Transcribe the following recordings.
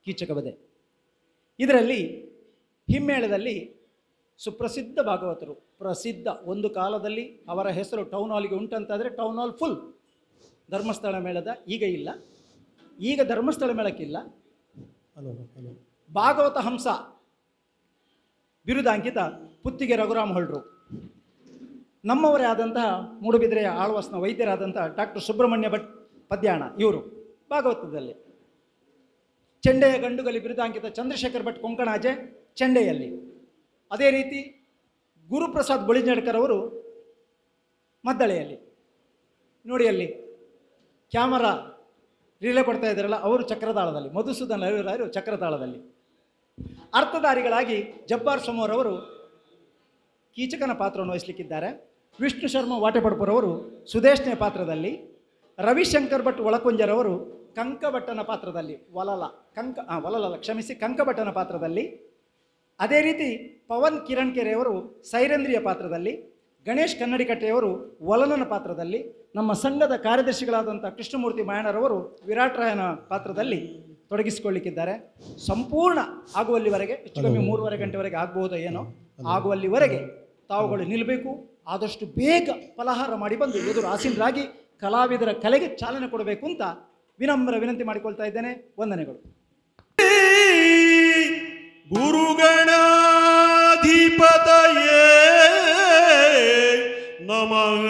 ಕೀಚಕವಧೆ. ಇದರಲ್ಲಿ ಹಿಮ್ಮೇಳದಲ್ಲಿ ಸುಪ್ರಸಿದ್ಧ ಭಾಗವತರು, ಪ್ರಸಿದ್ಧ, ಒಂದು ಕಾಲದಲ್ಲಿ ಅವರ ಹೆಸರು ಟೌನ್ ಹಾಲಿಗೆ ಉಂಟಂತಾದರೆ ಟೌನ್ ಹಾಲ್ ಫುಲ್. ಧರ್ಮಸ್ಥಳ ಮೇಳದ ಈಗ ಇಲ್ಲ, ಈಗ ಧರ್ಮಸ್ಥಳ ಮೇಳಕ್ಕಿಲ್ಲ. ಭಾಗವತ ಹಂಸ ಬಿರುದಾಂಕಿತ ಪುತ್ತಿಗೆ ರಘುರಾಮ್ ಹೊಳ್ರು, ನಮ್ಮವರೇ ಆದಂತಹ ಮೂಡುಬಿದಿರೆಯ ಆಳ್ವಾಸ್ನ ವೈದ್ಯರಾದಂತಹ ಡಾಕ್ಟರ್ ಸುಬ್ರಹ್ಮಣ್ಯ ಭಟ್ ಪದ್ಯಾಣ, ಇವರು ಭಾಗವತದಲ್ಲಿ. ಚೆಂಡೆಯ ಗಂಡುಗಲಿ ಬಿರುದಾಂಕಿತ ಚಂದ್ರಶೇಖರ್ ಭಟ್ ಕೊಂಕಣಾಜೆ ಚೆಂಡೆಯಲ್ಲಿ. ಅದೇ ರೀತಿ ಗುರುಪ್ರಸಾದ್ ಬಳಿಜಡ್ಕರ್ ಅವರು ಮದ್ದಳೆಯಲ್ಲಿ. ನೋಡಿ ಅಲ್ಲಿ ಕ್ಯಾಮರಾ ರಿಲೇ ಕೊಡ್ತಾ ಇದ್ದಾರಲ್ಲ, ಅವರು ಚಕ್ರತಾಳದಲ್ಲಿ, ಮಧುಸೂದನ್ ರಾಯರು ಚಕ್ರತಾಳದಲ್ಲಿ. ಅರ್ಥಧಾರಿಗಳಾಗಿ ಜಬ್ಬಾರ್ ಸೋಮರವರು ಕೀಚಕನ ಪಾತ್ರವನ್ನು ವಹಿಸಲಿಕ್ಕಿದ್ದಾರೆ. ವಿಷ್ಣು ಶರ್ಮಾ ವಾಟೆಪಡ್ಪುರವರು ಸುದೇಶ್ನೆ ಪಾತ್ರದಲ್ಲಿ, ರವಿಶಂಕರ್ ಭಟ್ ಒಳಕುಂಜರವರು ಕಂಕಭಟ್ಟನ ಪಾತ್ರದಲ್ಲಿ, ಕಂಕಭಟ್ಟನ ಪಾತ್ರದಲ್ಲಿ. ಅದೇ ರೀತಿ ಪವನ್ ಕಿರಣ್ ಕೆರೆಯವರು ಸೈರೇಂದ್ರಿಯ ಪಾತ್ರದಲ್ಲಿ, ಗಣೇಶ್ ಕನ್ನಡಿಕಟ್ಟೆಯವರು ವಲನನ ಪಾತ್ರದಲ್ಲಿ, ನಮ್ಮ ಸಂಘದ ಕಾರ್ಯದರ್ಶಿಗಳಾದಂಥ ಕೃಷ್ಣಮೂರ್ತಿ ಮಾಯಣ್ಣರವರು ವಿರಾಟ್ರಾಯನ ಪಾತ್ರದಲ್ಲಿ ತೊಡಗಿಸಿಕೊಳ್ಳಿಕ್ಕಿದ್ದಾರೆ. ಸಂಪೂರ್ಣ ಆಗುವಲ್ಲಿವರೆಗೆ, ಹೆಚ್ಚು ಕಮ್ಮಿ 3:30 ಗಂಟೆವರೆಗೆ ಆಗ್ಬಹುದೋ ಏನೋ, ಆಗುವಲ್ಲಿವರೆಗೆ ತಾವುಗಳು ನಿಲ್ಲಬೇಕು. ಆದಷ್ಟು ಬೇಗ ಫಲಹಾರ ಮಾಡಿ ಬಂದು ಎದುರು ಆಸೀನರಾಗಿ ಕಲಾವಿದರ ಕಲೆಗೆ ಚಾಲನೆ ಕೊಡಬೇಕು ಅಂತ ವಿನಮ್ರ ವಿನಂತಿ ಮಾಡಿಕೊಳ್ತಾ ಇದ್ದೇನೆ. ವಂದನೆಗಳು. ಗುರುಗಣಾಧಿಪತಯೇ ನಮಃ.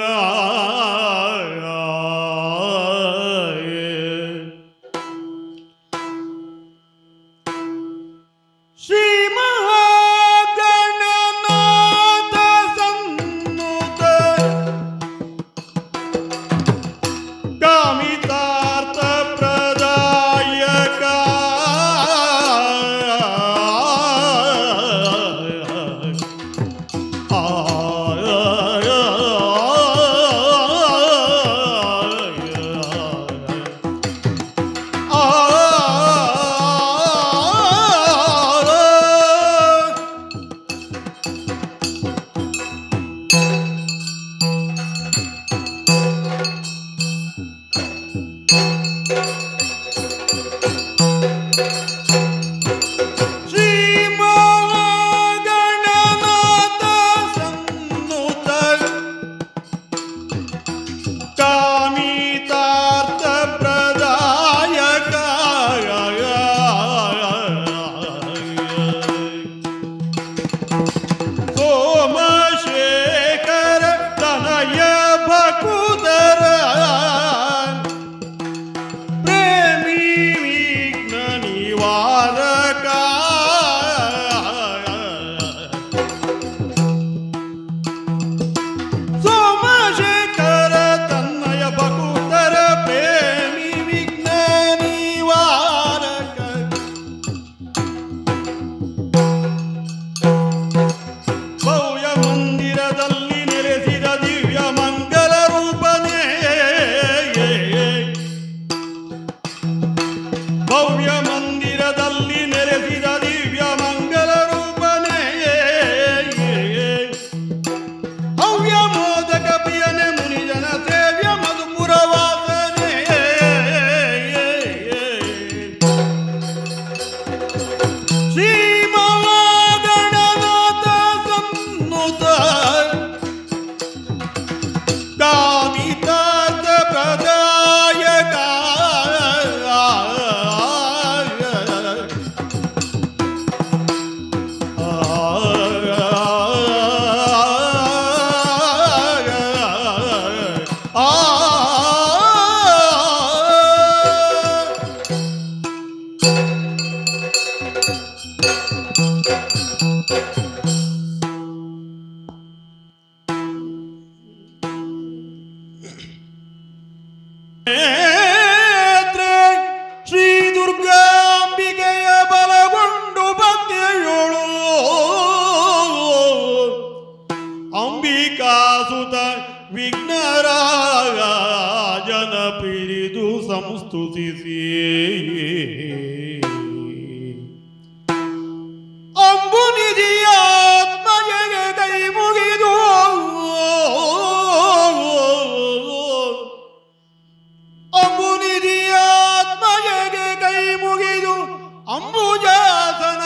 ಅಂಬುಜಾಸನವಾಣಿಯರ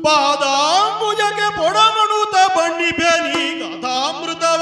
ಪಾದಾಂಬುಜಕ್ಕೆ ಪೊಡಮಣುತ ಬಣ್ಣಿಪೆನಿ ಕಥಾಮೃತವ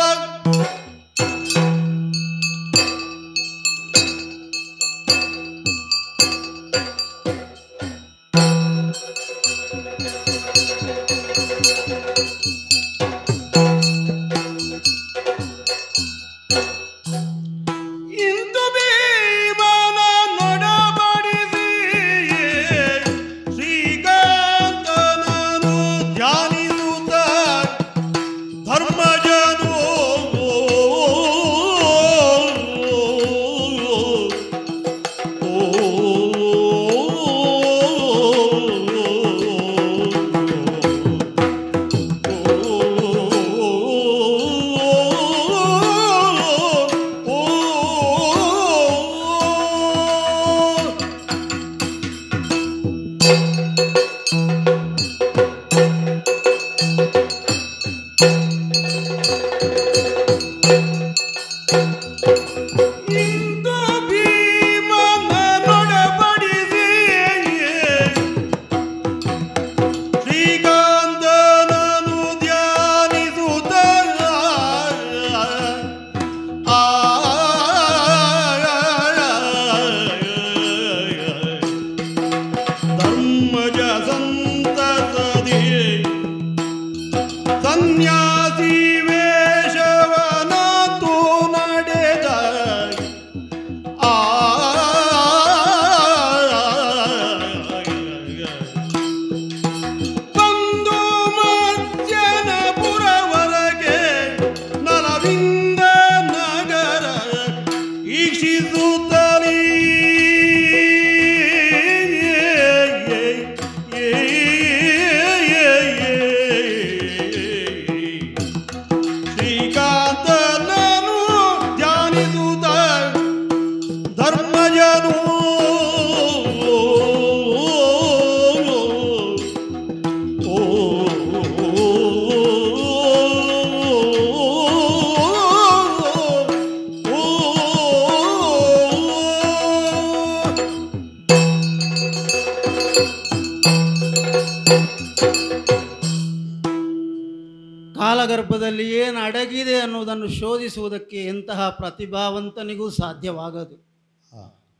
ಕಾಲಗರ್ಭದಲ್ಲಿ ಏನು ಅಡಗಿದೆ ಅನ್ನುವುದನ್ನು ಶೋಧಿಸುವುದಕ್ಕೆ ಎಂತಹ ಪ್ರತಿಭಾವಂತನಿಗೂ ಸಾಧ್ಯವಾಗದು.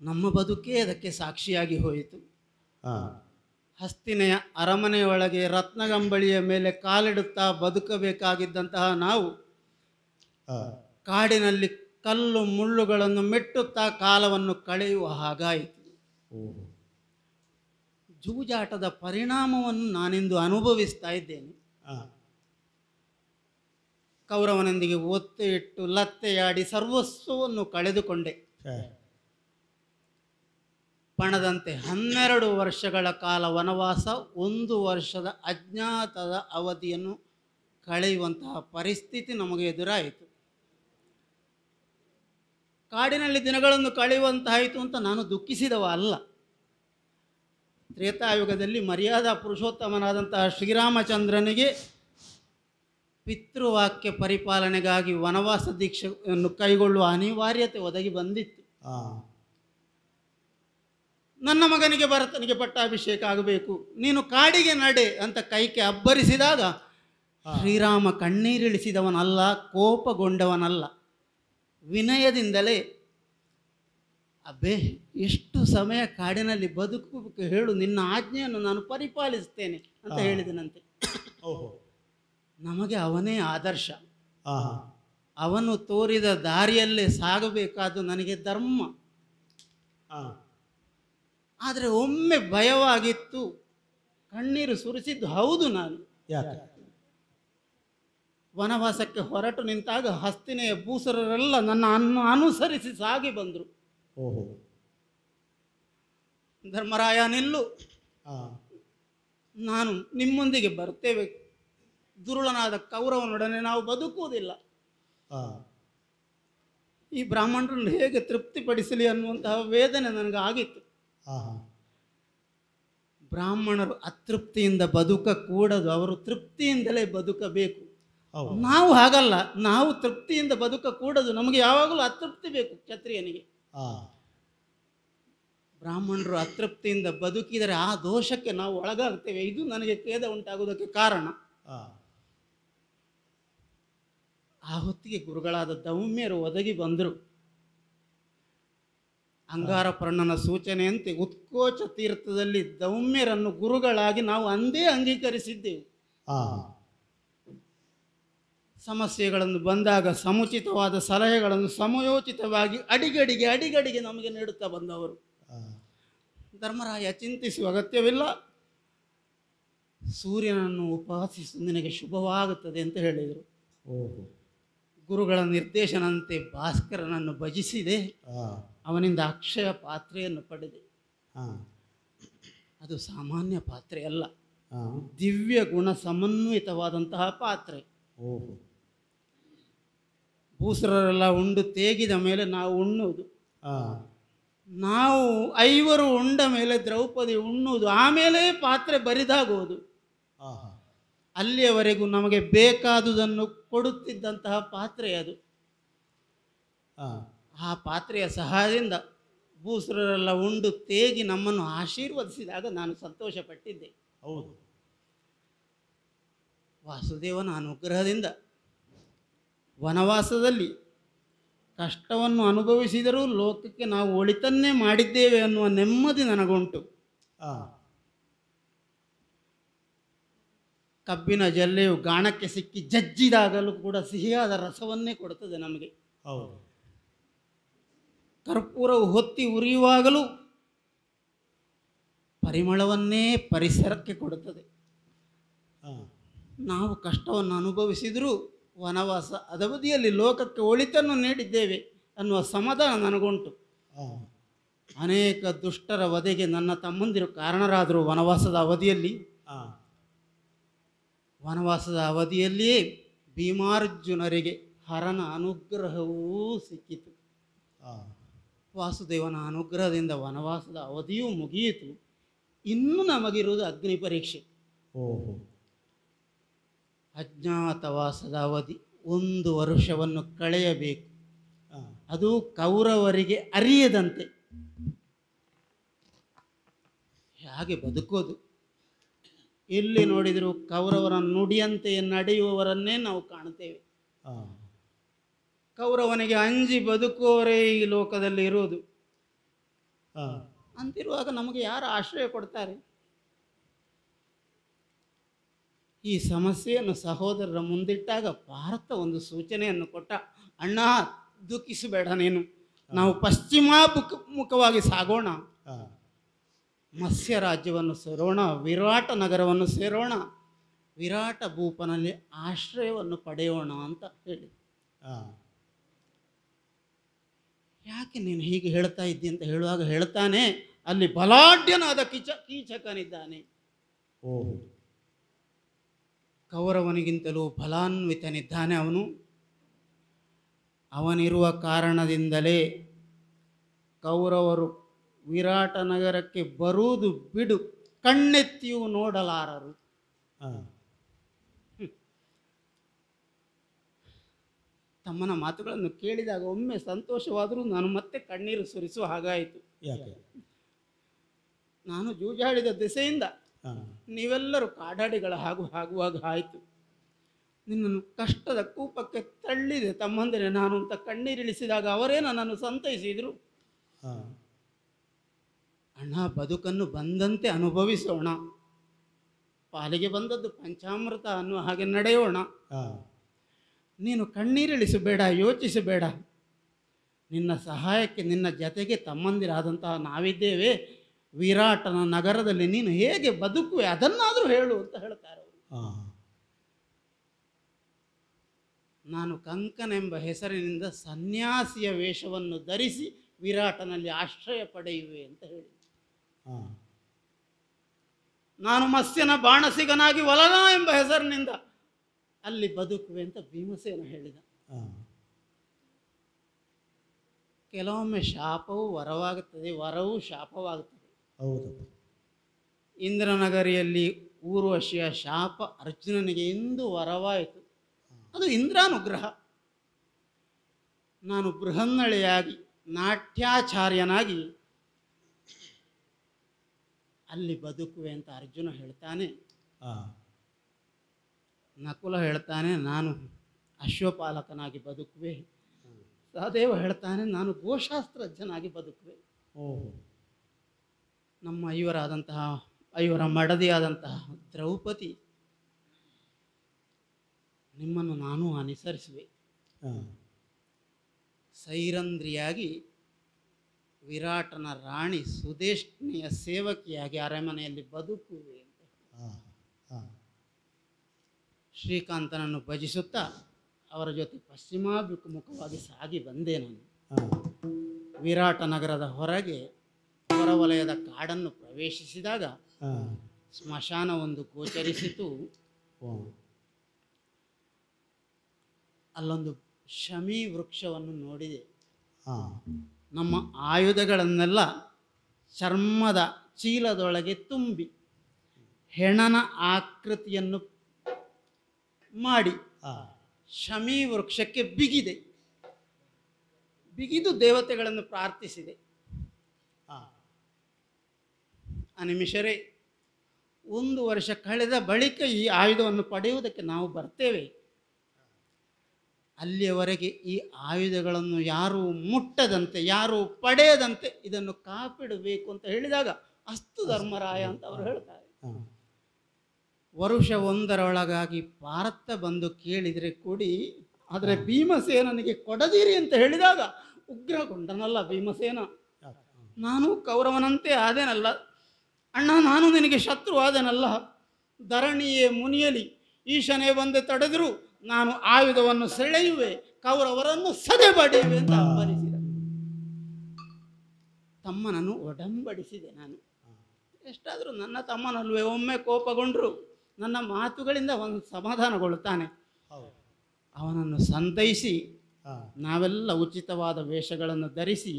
ನಮ್ಮ ಬದುಕೇ ಅದಕ್ಕೆ ಸಾಕ್ಷಿಯಾಗಿ ಹೋಯಿತು. ಹಸ್ತಿನೆಯ ಅರಮನೆಯೊಳಗೆ ರತ್ನಗಂಬಳಿಯ ಮೇಲೆ ಕಾಲಿಡುತ್ತಾ ಬದುಕಬೇಕಾಗಿದ್ದಂತಹ ನಾವು ಕಾಡಿನಲ್ಲಿ ಕಲ್ಲು ಮುಳ್ಳುಗಳನ್ನು ಮೆಟ್ಟುತ್ತಾ ಕಾಲವನ್ನು ಕಳೆಯುವ ಹಾಗಾಯಿತು. ಜೂಜಾಟದ ಪರಿಣಾಮವನ್ನು ನಾನಿಂದು ಅನುಭವಿಸ್ತಾ ಇದ್ದೇನೆ. ಕೌರವನೊಂದಿಗೆ ಒತ್ತೆ ಇಟ್ಟು ಲತ್ತೆಯಾಡಿ ಸರ್ವಸ್ವವನ್ನು ಕಳೆದುಕೊಂಡೆ. ಪಣದಂತೆ 12 ವರ್ಷಗಳ ಕಾಲ ವನವಾಸ, 1 ವರ್ಷದ ಅಜ್ಞಾತದ ಅವಧಿಯನ್ನು ಕಳೆಯುವಂತಹ ಪರಿಸ್ಥಿತಿ ನಮಗೆ ಎದುರಾಯಿತು. ಕಾಡಿನಲ್ಲಿ ದಿನಗಳನ್ನು ಕಳೆಯುವಂತಾಯಿತು ಅಂತ ನಾನು ದುಃಖಿಸಿದವ ಅಲ್ಲ. ತ್ರೇತಾಯುಗದಲ್ಲಿ ಮರ್ಯಾದಾ ಪುರುಷೋತ್ತಮನಾದಂತಹ ಶ್ರೀರಾಮಚಂದ್ರನಿಗೆ ಪಿತೃವಾಕ್ಯ ಪರಿಪಾಲನೆಗಾಗಿ ವನವಾಸ ದೀಕ್ಷೆಯನ್ನು ಕೈಗೊಳ್ಳುವ ಅನಿವಾರ್ಯತೆ ಒದಗಿ ಬಂದಿತ್ತು. ನನ್ನ ಮಗನಿಗೆ ಭರತನಿಗೆ ಪಟ್ಟಾಭಿಷೇಕ ಆಗಬೇಕು, ನೀನು ಕಾಡಿಗೆ ನಡೆ ಅಂತ ಕೈಕೆ ಅಬ್ಬರಿಸಿದಾಗ ಶ್ರೀರಾಮ ಕಣ್ಣೀರಿಳಿಸಿದವನಲ್ಲ, ಕೋಪಗೊಂಡವನಲ್ಲ. ವಿನಯದಿಂದಲೇ ಅಬ್ಬೆ ಎಷ್ಟು ಸಮಯ ಕಾಡಿನಲ್ಲಿ ಬದುಕಬೇಕು ಹೇಳು, ನಿನ್ನ ಆಜ್ಞೆಯನ್ನು ನಾನು ಪರಿಪಾಲಿಸ್ತೇನೆ ಅಂತ ಹೇಳಿದನಂತೆ. ನಮಗೆ ಅವನೇ ಆದರ್ಶ. ಅವನು ತೋರಿದ ದಾರಿಯಲ್ಲೇ ಸಾಗಬೇಕಾದ್ದು ನನಗೆ ಧರ್ಮ. ಆದರೆ ಒಮ್ಮೆ ಭಯವಾಗಿತ್ತು, ಕಣ್ಣೀರು ಸುರಿಸಿದ್ದು ಹೌದು ನಾನು. ವನವಾಸಕ್ಕೆ ಹೊರಟು ನಿಂತಾಗ ಹಸ್ತಿನೆಯ ಭೂಸರರೆಲ್ಲ ನನ್ನ ಅನುಸರಿಸಿ ಸಾಗಿ ಬಂದರು. ಧರ್ಮರಾಯ ನಿಲ್ಲು, ನಾನು ನಿಮ್ಮೊಂದಿಗೆ ಬರ್ತೇವೆ, ದುರುಳನಾದ ಕೌರವನೊಡನೆ ನಾವು ಬದುಕುವುದಿಲ್ಲ. ಈ ಬ್ರಾಹ್ಮಣರನ್ನು ಹೇಗೆ ತೃಪ್ತಿಪಡಿಸಲಿ ಅನ್ನುವಂತಹ ವೇದನೆ ನನಗಾಗಿತ್ತು. ಬ್ರಾಹ್ಮಣರು ಅತೃಪ್ತಿಯಿಂದ ಬದುಕಕೂಡದು, ಅವರು ತೃಪ್ತಿಯಿಂದಲೇ ಬದುಕಬೇಕು. ನಾವು ಹಾಗಲ್ಲ, ನಾವು ತೃಪ್ತಿಯಿಂದ ಬದುಕಕೂಡದು, ನಮಗೆ ಯಾವಾಗಲೂ ಅತೃಪ್ತಿ ಬೇಕು ಕ್ಷತ್ರಿಯನಿಗೆ. ಬ್ರಾಹ್ಮಣರು ಅತೃಪ್ತಿಯಿಂದ ಬದುಕಿದರೆ ಆ ದೋಷಕ್ಕೆ ನಾವು ಒಳಗಾಗ್ತೇವೆ. ಇದು ನನಗೆ ಖೇದ ಉಂಟಾಗುವುದಕ್ಕೆ ಕಾರಣ. ಆ ಹೊತ್ತಿಗೆ ಗುರುಗಳಾದ ದೌಮ್ಯರು ಒದಗಿ ಬಂದರು. ಅಂಗಾರಪರ್ಣನ ಸೂಚನೆಯಂತೆ ಉತ್ಕೋಚ ತೀರ್ಥದಲ್ಲಿ ದೌಮ್ಯರನ್ನು ಗುರುಗಳಾಗಿ ನಾವು ಅಂದೇ ಅಂಗೀಕರಿಸಿದ್ದೆವು. ಸಮಸ್ಯೆಗಳನ್ನು ಬಂದಾಗ ಸಮುಚಿತವಾದ ಸಲಹೆಗಳನ್ನು ಸಮಯೋಚಿತವಾಗಿ ಅಡಿಗಡಿಗೆ ನಮಗೆ ನೀಡುತ್ತಾ ಬಂದವರು. ಧರ್ಮರಾಯ ಚಿಂತಿಸುವ ಅಗತ್ಯವಿಲ್ಲ, ಸೂರ್ಯನನ್ನು ಉಪಾಸಿಸು ನಿನಗೆ ಶುಭವಾಗುತ್ತದೆ ಅಂತ ಹೇಳಿದರು. ಗುರುಗಳ ನಿರ್ದೇಶನಂತೆ ಭಾಸ್ಕರನನ್ನು ಭಜಿಸಿದೆ, ಅವನಿಂದ ಅಕ್ಷಯ ಪಾತ್ರೆಯನ್ನು ಪಡೆದೆ. ಅದು ಸಾಮಾನ್ಯ ಪಾತ್ರೆ ಅಲ್ಲ, ದಿವ್ಯ ಗುಣ ಸಮನ್ವಿತವಾದಂತಹ ಪಾತ್ರೆ. ಭೂಸರೆಲ್ಲ ಉಂಡು ತೇಗಿದ ಮೇಲೆ ನಾವು ಉಣ್ಣುವುದು, ನಾವು 5 ಉಂಡ ಮೇಲೆ ದ್ರೌಪದಿ ಉಣ್ಣುವುದು, ಆಮೇಲೆ ಪಾತ್ರೆ ಬರಿದಾಗುವುದು. ಅಲ್ಲಿಯವರೆಗೂ ನಮಗೆ ಬೇಕಾದುದನ್ನು ಕೊಡುತ್ತಿದ್ದಂತಹ ಪಾತ್ರೆ ಅದು. ಆ ಪಾತ್ರೆಯ ಸಹಾಯದಿಂದ ಭೂಸರೆಲ್ಲ ಉಂಡು ತೇಗಿ ನಮ್ಮನ್ನು ಆಶೀರ್ವದಿಸಿದಾಗ ನಾನು ಸಂತೋಷಪಟ್ಟಿದ್ದೆ. ಹೌದು, ವಾಸುದೇವನ ಅನುಗ್ರಹದಿಂದ ವನವಾಸದಲ್ಲಿ ಕಷ್ಟವನ್ನು ಅನುಭವಿಸಿದರೂ ಲೋಕಕ್ಕೆ ನಾವು ಒಳಿತನ್ನೇ ಮಾಡಿದ್ದೇವೆ ಅನ್ನುವ ನೆಮ್ಮದಿ ನನಗುಂಟು. ಕಬ್ಬಿನ ಜಲ್ಲೆಯು ಗಾಣಕ್ಕೆ ಸಿಕ್ಕಿ ಜಜ್ಜಿದಾಗಲೂ ಕೂಡ ಸಿಹಿಯಾದ ರಸವನ್ನೇ ಕೊಡುತ್ತದೆ ನಮಗೆ. ಕರ್ಪೂರವು ಹೊತ್ತಿ ಉರಿಯುವಾಗಲೂ ಪರಿಮಳವನ್ನೇ ಪರಿಸರಕ್ಕೆ ಕೊಡುತ್ತದೆ. ನಾವು ಕಷ್ಟವನ್ನು ಅನುಭವಿಸಿದರೂ ವನವಾಸ ಅದವಧಿಯಲ್ಲಿ ಲೋಕಕ್ಕೆ ಒಳಿತನ್ನು ನೀಡಿದ್ದೇವೆ ಅನ್ನುವ ಸಮಾಧಾನ ನನಗುಂಟು. ಅನೇಕ ದುಷ್ಟರ ವಧೆಗೆ ನನ್ನ ತಮ್ಮಂದಿರು ಕಾರಣರಾದರು. ವನವಾಸದ ಅವಧಿಯಲ್ಲಿಯೇ ಭೀಮಾರ್ಜುನರಿಗೆ ಹರನ ಅನುಗ್ರಹವೂ ಸಿಕ್ಕಿತು. ವಾಸುದೇವನ ಅನುಗ್ರಹದಿಂದ ವನವಾಸದ ಅವಧಿಯೂ ಮುಗಿಯಿತು. ಇನ್ನೂ ನಮಗಿರುವುದು ಅಗ್ನಿ ಪರೀಕ್ಷೆ. ಅಜ್ಞಾತವಾಸದ ಅವಧಿ 1 ವರ್ಷವನ್ನು ಕಳೆಯಬೇಕು. ಅದು ಕೌರವರಿಗೆ ಅರಿಯದಂತೆ. ಹೇಗೆ ಬದುಕೋದು? ಎಲ್ಲಿ ನೋಡಿದರೂ ಕೌರವರ ನುಡಿಯಂತೆ ನಡೆಯುವವರನ್ನೇ ನಾವು ಕಾಣುತ್ತೇವೆ. ಕೌರವನಿಗೆ ಅಂಜಿ ಬದುಕುವವರೇ ಈ ಲೋಕದಲ್ಲಿ ಇರುವುದು. ಅಂತಿರುವಾಗ ನಮಗೆ ಯಾರು ಆಶ್ರಯ ಕೊಡ್ತಾರೆ? ಈ ಸಮಸ್ಯೆಯನ್ನು ಸಹೋದರರ ಮುಂದಿಟ್ಟಾಗ ಭಾರತ ಒಂದು ಸೂಚನೆಯನ್ನು ಕೊಟ್ಟ. ಅಣ್ಣ, ದುಃಖಿಸಬೇಡ ನೀನು, ನಾವು ಪಶ್ಚಿಮಾಭಿಮುಖವಾಗಿ ಸಾಗೋಣ, ಮತ್ಸ್ಯ ರಾಜ್ಯವನ್ನು ಸೇರೋಣ, ವಿರಾಟ ನಗರವನ್ನು ಸೇರೋಣ, ವಿರಾಟ ಭೂಪನಲ್ಲಿ ಆಶ್ರಯವನ್ನು ಪಡೆಯೋಣ ಅಂತ ಹೇಳಿ. ಯಾಕೆ ನೀನು ಹೀಗೆ ಹೇಳ್ತಾ ಇದ್ದಿ ಅಂತ ಹೇಳುವಾಗ ಹೇಳ್ತಾನೆ, ಅಲ್ಲಿ ಬಲಾಢ್ಯನಾದ ಕೀಚಕನಿದ್ದಾನೆ. ಕೌರವನಿಗಿಂತಲೂ ಫಲಾನ್ವಿತನಿದ್ದಾನೆ ಅವನು. ಅವನಿರುವ ಕಾರಣದಿಂದಲೇ ಕೌರವರು ವಿರಾಟ ನಗರಕ್ಕೆ ಬರುವುದು ಬಿಡು, ಕಣ್ಣೆತ್ತಿಯೂ ನೋಡಲಾರರು. ತಮ್ಮನ ಮಾತುಗಳನ್ನು ಕೇಳಿದಾಗ ಒಮ್ಮೆ ಸಂತೋಷವಾದರೂ ನಾನು ಮತ್ತೆ ಕಣ್ಣೀರು ಸುರಿಸುವ ಹಾಗಾಯಿತು. ನಾನು ಜೂಜಾಡಿದ ದಿಸೆಯಿಂದ ನೀವೆಲ್ಲರೂ ಕಾಡಾಡಿಗಳ ಆಗುವಾಗ ಆಯಿತು. ನಿನ್ನನ್ನು ಕಷ್ಟದ ಕೂಪಕ್ಕೆ ತಳ್ಳಿದೆ ತಮ್ಮಂದಿರೆ ನಾನು ಅಂತ ಕಣ್ಣೀರಿಳಿಸಿದಾಗ ಅವರೇ ನನ್ನನ್ನು ಸಂತೈಸಿದರು. ಅಣ್ಣ, ಬದುಕನ್ನು ಬಂದಂತೆ ಅನುಭವಿಸೋಣ, ಪಾಲಿಗೆ ಬಂದದ್ದು ಪಂಚಾಮೃತ ಅನ್ನುವ ಹಾಗೆ ನಡೆಯೋಣ. ನೀನು ಕಣ್ಣೀರಿಳಿಸಬೇಡ, ಯೋಚಿಸಬೇಡ. ನಿನ್ನ ಸಹಾಯಕ್ಕೆ ನಿನ್ನ ಜತೆಗೆ ತಮ್ಮಂದಿರಾದಂತಹ ನಾವಿದ್ದೇವೆ. ವಿರಾಟನ ನಗರದಲ್ಲಿ ನೀನು ಹೇಗೆ ಬದುಕುವೆ ಅದನ್ನಾದರೂ ಹೇಳು ಅಂತ ಹೇಳ್ತಾರೆ ಅವರು. ನಾನು ಕಂಕನೆಂಬ ಹೆಸರಿನಿಂದ ಸನ್ಯಾಸಿಯ ವೇಷವನ್ನು ಧರಿಸಿ ವಿರಾಟನಲ್ಲಿ ಆಶ್ರಯ ಪಡೆಯುವೆ ಅಂತ ಹೇಳಿ. ನಾನು ಮತ್ಸ್ಯನ ಬಾಣಸಿಗನಾಗಿ ವಲನ ಎಂಬ ಹೆಸರಿನಿಂದ ಅಲ್ಲಿ ಬದುಕುವೆ ಅಂತ ಭೀಮಸೇನ ಹೇಳಿದ. ಕೆಲವೊಮ್ಮೆ ಶಾಪವು ವರವಾಗುತ್ತದೆ, ವರವು ಶಾಪವಾಗುತ್ತದೆ. ಇಂದ್ರನಗರಿಯಲ್ಲಿ ಊರ್ವಶಿಯ ಶಾಪ ಅರ್ಜುನನಿಗೆ ಎಂದು ವರವಾಯಿತು. ಅದು ಇಂದ್ರಾನುಗ್ರಹ. ನಾನು ಬೃಹನ್ನಳೆಯಾಗಿ ನಾಟ್ಯಾಚಾರ್ಯನಾಗಿ ಅಲ್ಲಿ ಬದುಕುವೆ ಅಂತ ಅರ್ಜುನ ಹೇಳ್ತಾನೆ. ಆ, ನಕುಲ ಹೇಳ್ತಾನೆ ನಾನು ಅಶ್ವಪಾಲಕನಾಗಿ ಬದುಕುವೆ. ಸಹದೇವ ಹೇಳ್ತಾನೆ ನಾನು ಗೋಶಾಸ್ತ್ರಜ್ಞನಾಗಿ ಬದುಕುವೆ. ಓಹೋ. ನಮ್ಮ ಐವರ ಮಡದಿಯಾದಂತಹ ದ್ರೌಪದಿ ನಿಮ್ಮನ್ನು ನಾನು ಅನುಸರಿಸುವೆ, ಆ, ಸೈರಂಧ್ರಿಯಾಗಿ ವಿರಾಟನ ರಾಣಿ ಸುದೇಶ್ನಿಯ ಸೇವಕಿಯಾಗಿ ಅರಮನೆಯಲ್ಲಿ ಬದುಕುವೆ ಅಂತ ಆ, ಆ, ಶ್ರೀಕಾಂತನನ್ನು ಭಜಿಸುತ್ತಾ ಅವರ ಜೊತೆ ಪಶ್ಚಿಮಾಭಿಮುಖವಾಗಿ ಸಾಗಿ ಬಂದೆ ನಾನು. ಆ, ವಿರಾಟ ನಗರದ ಹೊರಗೆ ಹೊರವಲಯದ ಕಾಡನ್ನು ಪ್ರವೇಶಿಸಿದಾಗ ಆ, ಸ್ಮಶಾನ ಒಂದು ಗೋಚರಿಸಿತು. ಓ, ಅಲ್ಲೊಂದು ಶಮಿ ವೃಕ್ಷವನ್ನು ನೋಡಿದೆ. ಆ, ನಮ್ಮ ಆಯುಧಗಳನ್ನೆಲ್ಲ ಚರ್ಮದ ಚೀಲದೊಳಗೆ ತುಂಬಿ ಹೆಣನ ಆಕೃತಿಯನ್ನು ಮಾಡಿ ಆ, ಶಮಿ ವೃಕ್ಷಕ್ಕೆ ಬಿಗಿದೆ. ಬಿಗಿದು ದೇವತೆಗಳನ್ನು ಪ್ರಾರ್ಥಿಸಿದೆ. ಆ, ಅನಿಮಿಷರೇ, 1 ವರ್ಷ ಕಳೆದ ಬಳಿಕ ಈ ಆಯುಧವನ್ನು ಪಡೆಯುವುದಕ್ಕೆ ನಾವು ಬರ್ತೇವೆ. ಅಲ್ಲಿಯವರೆಗೆ ಈ ಆಯುಧಗಳನ್ನು ಯಾರೂ ಮುಟ್ಟದಂತೆ, ಯಾರೂ ಪಡೆಯದಂತೆ ಇದನ್ನು ಕಾಪಿಡಬೇಕು ಅಂತ ಹೇಳಿದಾಗ ಅಸ್ತು ಧರ್ಮರಾಯ ಅಂತ ಅವರು ಹೇಳ್ತಾರೆ. ಆ, ವರುಷ 1ರೊಳಗಾಗಿ ಪಾರ್ಥ ಬಂದು ಕೇಳಿದರೆ ಕೊಡಿ, ಆದರೆ ಭೀಮಸೇನನಿಗೆ ಕೊಡದಿರಿ ಅಂತ ಹೇಳಿದಾಗ ಉಗ್ರಗೊಂಡನಲ್ಲ ಭೀಮಸೇನ. ನಾನು ಕೌರವನಂತೆ ಆದೇನಲ್ಲ ಅಣ್ಣ, ನಾನು ನಿನಗೆ ಶತ್ರು ಆದೆನಲ್ಲ, ಧರಣಿಯೇ ಮುನಿಯಲಿ ಈಶನೇ ಬಂದು ತಡೆದರೂ ನಾನು ಆಯುಧವನ್ನು ಸೆಳೆಯುವೆ, ಕೌರವರನ್ನು ಸದೆಬಡಿಯುವೆ ಅಂತ ಹಂಬಲಿಸಿದ. ತಮ್ಮನನ್ನು ಒಡಂಬಡಿಸಿದೆ ನಾನು. ಎಷ್ಟಾದರೂ ನನ್ನ ತಮ್ಮನಲ್ವೇ, ಒಮ್ಮೆ ಕೋಪಗೊಂಡರು ನನ್ನ ಮಾತುಗಳಿಂದ ಅವನು ಸಮಾಧಾನಗೊಳ್ಳುತ್ತಾನೆ. ಹೌದು. ಅವನನ್ನು ಸಂತೈಸಿ ಆ, ನಾವೆಲ್ಲ ಉಚಿತವಾದ ವೇಷಗಳನ್ನು ಧರಿಸಿ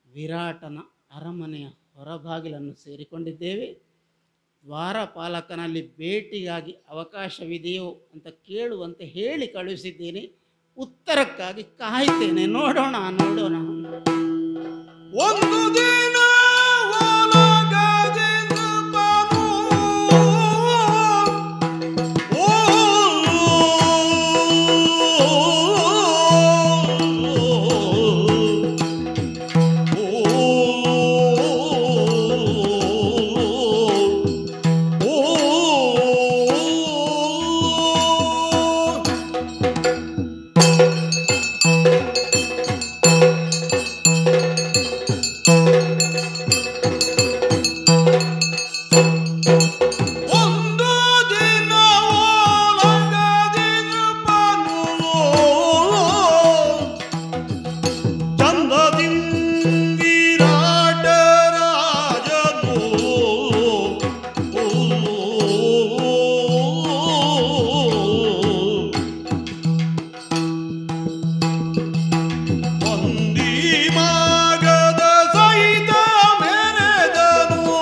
ವಿರಾಟನ ಅರಮನೆಯ ಹೊರಬಾಗಿಲನ್ನು ಸೇರಿಕೊಂಡಿದ್ದೇವೆ. ದ್ವಾರಪಾಲಕನಲ್ಲಿ ಭೇಟಿಗಾಗಿ ಅವಕಾಶವಿದೆಯೋ ಅಂತ ಕೇಳುವಂತೆ ಹೇಳಿ ಕಳುಹಿಸಿದ್ದೇನೆ. ಉತ್ತರಕ್ಕಾಗಿ ಕಾಯ್ತೇನೆ. ನೋಡೋಣ ನೋಡೋಣ. ಒಂದು ದಿನ ಒಳಗದೆ ನೃಪನು, ಓ, ಒಂದು ದಿನ ಒಳಗದೆ ನೃಪನು, ಚಂದದಿಂದ ವಿರಾಟ ರಾಜನು, ಒಂದಿ ಮಾಗದ ಸಹಿತ ಮೆರೆದನು,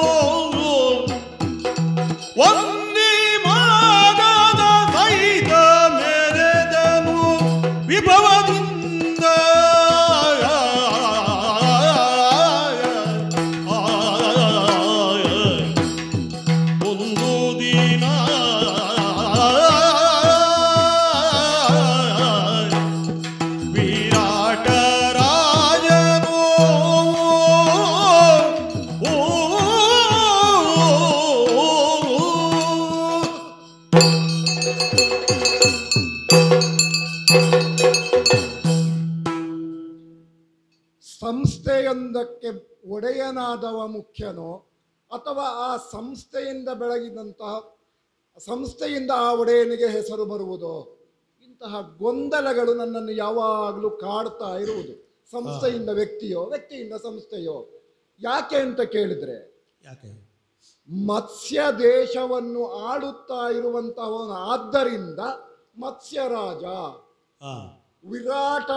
ಒಂದಿ ಮಾಗದ ಸಹಿತ ಮೆರೆದನು ವಿಭವದಿಂದ. ಒಂದು ದಿನ ವಿರಾಟ ರಾಜನು, ಓ, ಸಂಸ್ಥೆಯೊಂದಕ್ಕೆ ಒಡೆಯನಾದವ ಮುಖ್ಯನೋ ಅಥವಾ ಆ ಸಂಸ್ಥೆಯಿಂದ ಬೆಳಗಿದಂತಹ ಸಂಸ್ಥೆಯಿಂದ ಆ ಒಡೆಯನಿಗೆ ಹೆಸರು ಬರುವುದೋ? ಇಂತಹ ಗೊಂದಲಗಳು ನನ್ನನ್ನು ಯಾವಾಗಲೂ ಕಾಡ್ತಾ ಇರುವುದು. ಸಂಸ್ಥೆಯಿಂದ ವ್ಯಕ್ತಿಯೋ, ವ್ಯಕ್ತಿಯಿಂದ ಸಂಸ್ಥೆಯೋ? ಯಾಕೆ ಅಂತ ಕೇಳಿದ್ರೆ, ಯಾಕೆ? ಮತ್ಸ್ಯ ದೇಶವನ್ನು ಆಳುತ್ತಾ ಇರುವಂತಹವನು, ಆದ್ದರಿಂದ ಮತ್ಸ್ಯರಾಜ. ಆ, ವಿರಾಟ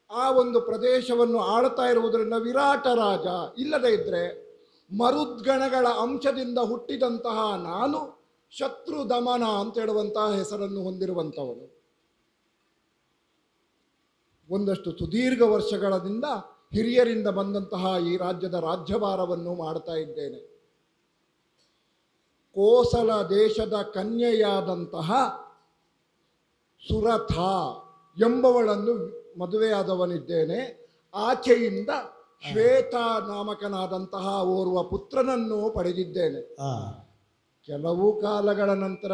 ಆ ಒಂದು ಪ್ರದೇಶವನ್ನು ಆಳ್ತಾ ಇರುವುದರಿಂದ ವಿರಾಟ ರಾಜ. ಇಲ್ಲದೇ ಇದ್ರೆ ಮರುದ್ಗಣಗಳ ಅಂಶದಿಂದ ಹುಟ್ಟಿದಂತಹ ನಾನು ಶತ್ರು ದಮನ ಅಂತ ಹೇಳುವಂತಹ ಹೆಸರನ್ನು ಹೊಂದಿರುವಂಥವನು. ಒಂದಷ್ಟು ಸುದೀರ್ಘ ವರ್ಷಗಳಿಂದ ಹಿರಿಯರಿಂದ ಬಂದಂತಹ ಈ ರಾಜ್ಯದ ರಾಜ್ಯಭಾರವನ್ನು ಮಾಡ್ತಾ ಇದ್ದೇನೆ. ಕೋಸಲ ದೇಶದ ಕನ್ಯೆಯಾದಂತಹ ಸುರಥ ಎಂಬವಳನ್ನು ಮದುವೆಯಾದವನಿದ್ದೇನೆ. ಆಚೆಯಿಂದ ಶ್ವೇತ ನಾಮಕನಾದಂತಹ ಓರ್ವ ಪುತ್ರನನ್ನು ಪಡೆದಿದ್ದೇನೆ. ಕೆಲವು ಕಾಲಗಳ ನಂತರ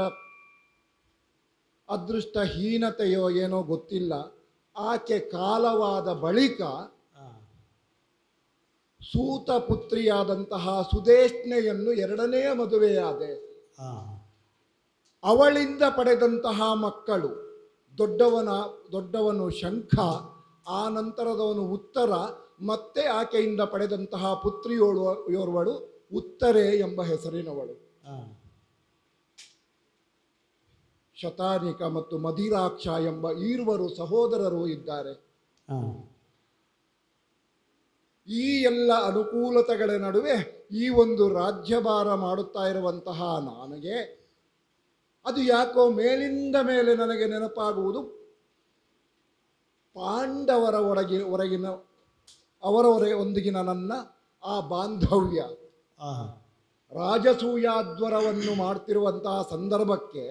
ಅದೃಷ್ಟಹೀನತೆಯೋ ಏನೋ ಗೊತ್ತಿಲ್ಲ, ಆಕೆ ಕಾಲವಾದ ಬಳಿಕ ಸೂತ ಪುತ್ರಿಯಾದಂತಹ ಸುದೇಶ್ನೆಯನ್ನು ಎರಡನೆಯ ಮದುವೆಯಾದೆ. ಅವಳಿಂದ ಪಡೆದಂತಹ ಮಕ್ಕಳು ದೊಡ್ಡವನು ಶಂಖ, ಆ ನಂತರದವನು ಉತ್ತರ, ಮತ್ತೆ ಆಕೆಯಿಂದ ಪಡೆದಂತಹ ಪುತ್ರಿಯೋರ್ವಳು ಉತ್ತರೆ ಎಂಬ ಹೆಸರಿನವಳು. ಶತಾನಿಕ ಮತ್ತು ಮಧಿರಾಕ್ಷ ಎಂಬ ಈರ್ವರು ಸಹೋದರರು ಇದ್ದಾರೆ. ಈ ಎಲ್ಲ ಅನುಕೂಲತೆಗಳ ನಡುವೆ ಈ ಒಂದು ರಾಜ್ಯಭಾರ ಮಾಡುತ್ತಾ ಇರುವಂತಹ ನನಗೆ ಅದು ಯಾಕೋ ಮೇಲಿಂದ ಮೇಲೆ ನನಗೆ ನೆನಪಾಗುವುದು ಪಾಂಡವರ ಒಂದಿಗಿನ ನನ್ನ ಆ ಬಾಂಧವ್ಯ. ರಾಜಸೂಯಾಧ್ವರವನ್ನು ಮಾಡ್ತಿರುವಂತಹ ಸಂದರ್ಭಕ್ಕೆ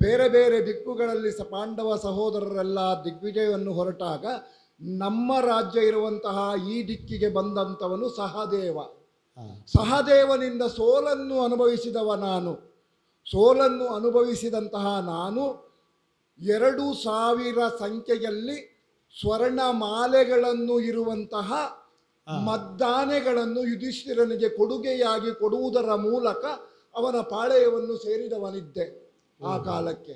ಬೇರೆ ಬೇರೆ ದಿಕ್ಕುಗಳಲ್ಲಿ ಪಾಂಡವ ಸಹೋದರರೆಲ್ಲ ದಿಗ್ವಿಜಯವನ್ನು ಹೊರಟಾಗ ನಮ್ಮ ರಾಜ್ಯ ಇರುವಂತಹ ಈ ದಿಕ್ಕಿಗೆ ಬಂದಂಥವನು ಸಹದೇವ. ಸಹದೇವನಿಂದ ಸೋಲನ್ನು ಅನುಭವಿಸಿದಂತಹ ನಾನು 2000 ಸಂಖ್ಯೆಯಲ್ಲಿ ಸ್ವರ್ಣ ಮಾಲೆಗಳನ್ನು ಇರುವಂತಹ ಮದ್ದಾನೆಗಳನ್ನು ಯುಧಿಷ್ಠಿರನಿಗೆ ಕೊಡುಗೆಯಾಗಿ ಕೊಡುವುದರ ಮೂಲಕ ಅವನ ಪಾಳೆಯವನ್ನು ಸೇರಿದವನಿದ್ದೆ ಆ ಕಾಲಕ್ಕೆ.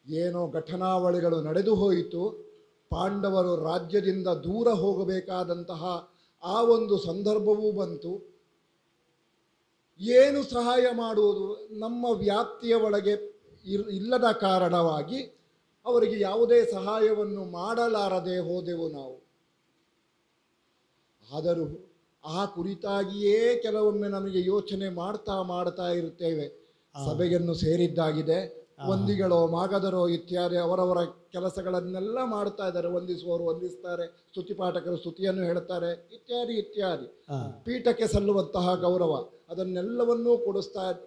ಏನೋ ಘಟನಾವಳಿಗಳು ನಡೆದು ಹೋಯಿತು. ಪಾಂಡವರು ರಾಜ್ಯದಿಂದ ದೂರ ಹೋಗಬೇಕಾದಂತಹ ಆ ಒಂದು ಸಂದರ್ಭವೂ ಬಂತು. ಏನು ಸಹಾಯ ಮಾಡುವುದು, ನಮ್ಮ ವ್ಯಾಪ್ತಿಯ ಒಳಗೆ ಇಲ್ಲದ ಕಾರಣವಾಗಿ ಅವರಿಗೆ ಯಾವುದೇ ಸಹಾಯವನ್ನು ಮಾಡಲಾರದೆ ಹೋದೆವು ನಾವು. ಆದರೂ ಆ ಕುರಿತಾಗಿಯೇ ಕೆಲವೊಮ್ಮೆ ನಮಗೆ ಯೋಚನೆ ಮಾಡ್ತಾ ಇರುತ್ತೇವೆ. ಸಭೆಯನ್ನು ಸೇರಿದ್ದಾಗಿದೆ, ವಂದಿಗಳೋ ಮಾಗದರೋ ಇತ್ಯಾದಿ ಅವರವರ ಕೆಲಸಗಳನ್ನೆಲ್ಲ ಮಾಡ್ತಾ ಇದ್ದಾರೆ. ವಂದಿಸುವವರು ವಂದಿಸ್ತಾರೆ, ಸ್ತುತಿಪಾಠಕರು ಸ್ತುತಿಯನ್ನು ಹೇಳ್ತಾರೆ, ಇತ್ಯಾದಿ ಪೀಠಕ್ಕೆ ಸಲ್ಲುವಂತಹ ಗೌರವ ಅದನ್ನೆಲ್ಲವನ್ನೂ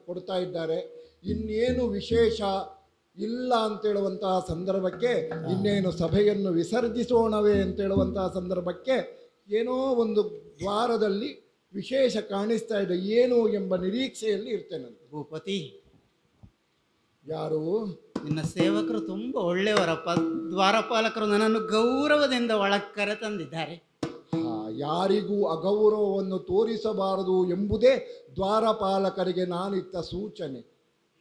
ಕೊಡ್ತಾ ಇದ್ದಾರೆ. ಇನ್ನೇನು ವಿಶೇಷ ಇಲ್ಲ ಅಂತೇಳುವಂತಹ ಸಂದರ್ಭಕ್ಕೆ, ಇನ್ನೇನು ಸಭೆಯನ್ನು ವಿಸರ್ಜಿಸೋಣವೇ ಅಂತೇಳುವಂತಹ ಸಂದರ್ಭಕ್ಕೆ ಏನೋ ಒಂದು ದ್ವಾರದಲ್ಲಿ ವಿಶೇಷ ಕಾಣಿಸ್ತಾ ಇದೆ, ಏನು ಎಂಬ ನಿರೀಕ್ಷೆಯಲ್ಲಿ ಇರ್ತೇನಂತೆ. ಭೂಪತಿ, ಯಾರು? ನಿನ್ನ ಸೇವಕರು ತುಂಬ ಒಳ್ಳೆಯವರಪ್ಪ. ದ್ವಾರಪಾಲಕರು ನನ್ನನ್ನು ಗೌರವದಿಂದ ಒಳಗೆ ಕರೆತಂದಿದ್ದಾರೆ. ಯಾರಿಗೂ ಅಗೌರವವನ್ನು ತೋರಿಸಬಾರದು ಎಂಬುದೇ ದ್ವಾರಪಾಲಕರಿಗೆ ನಾನಿತ್ತ ಸೂಚನೆ.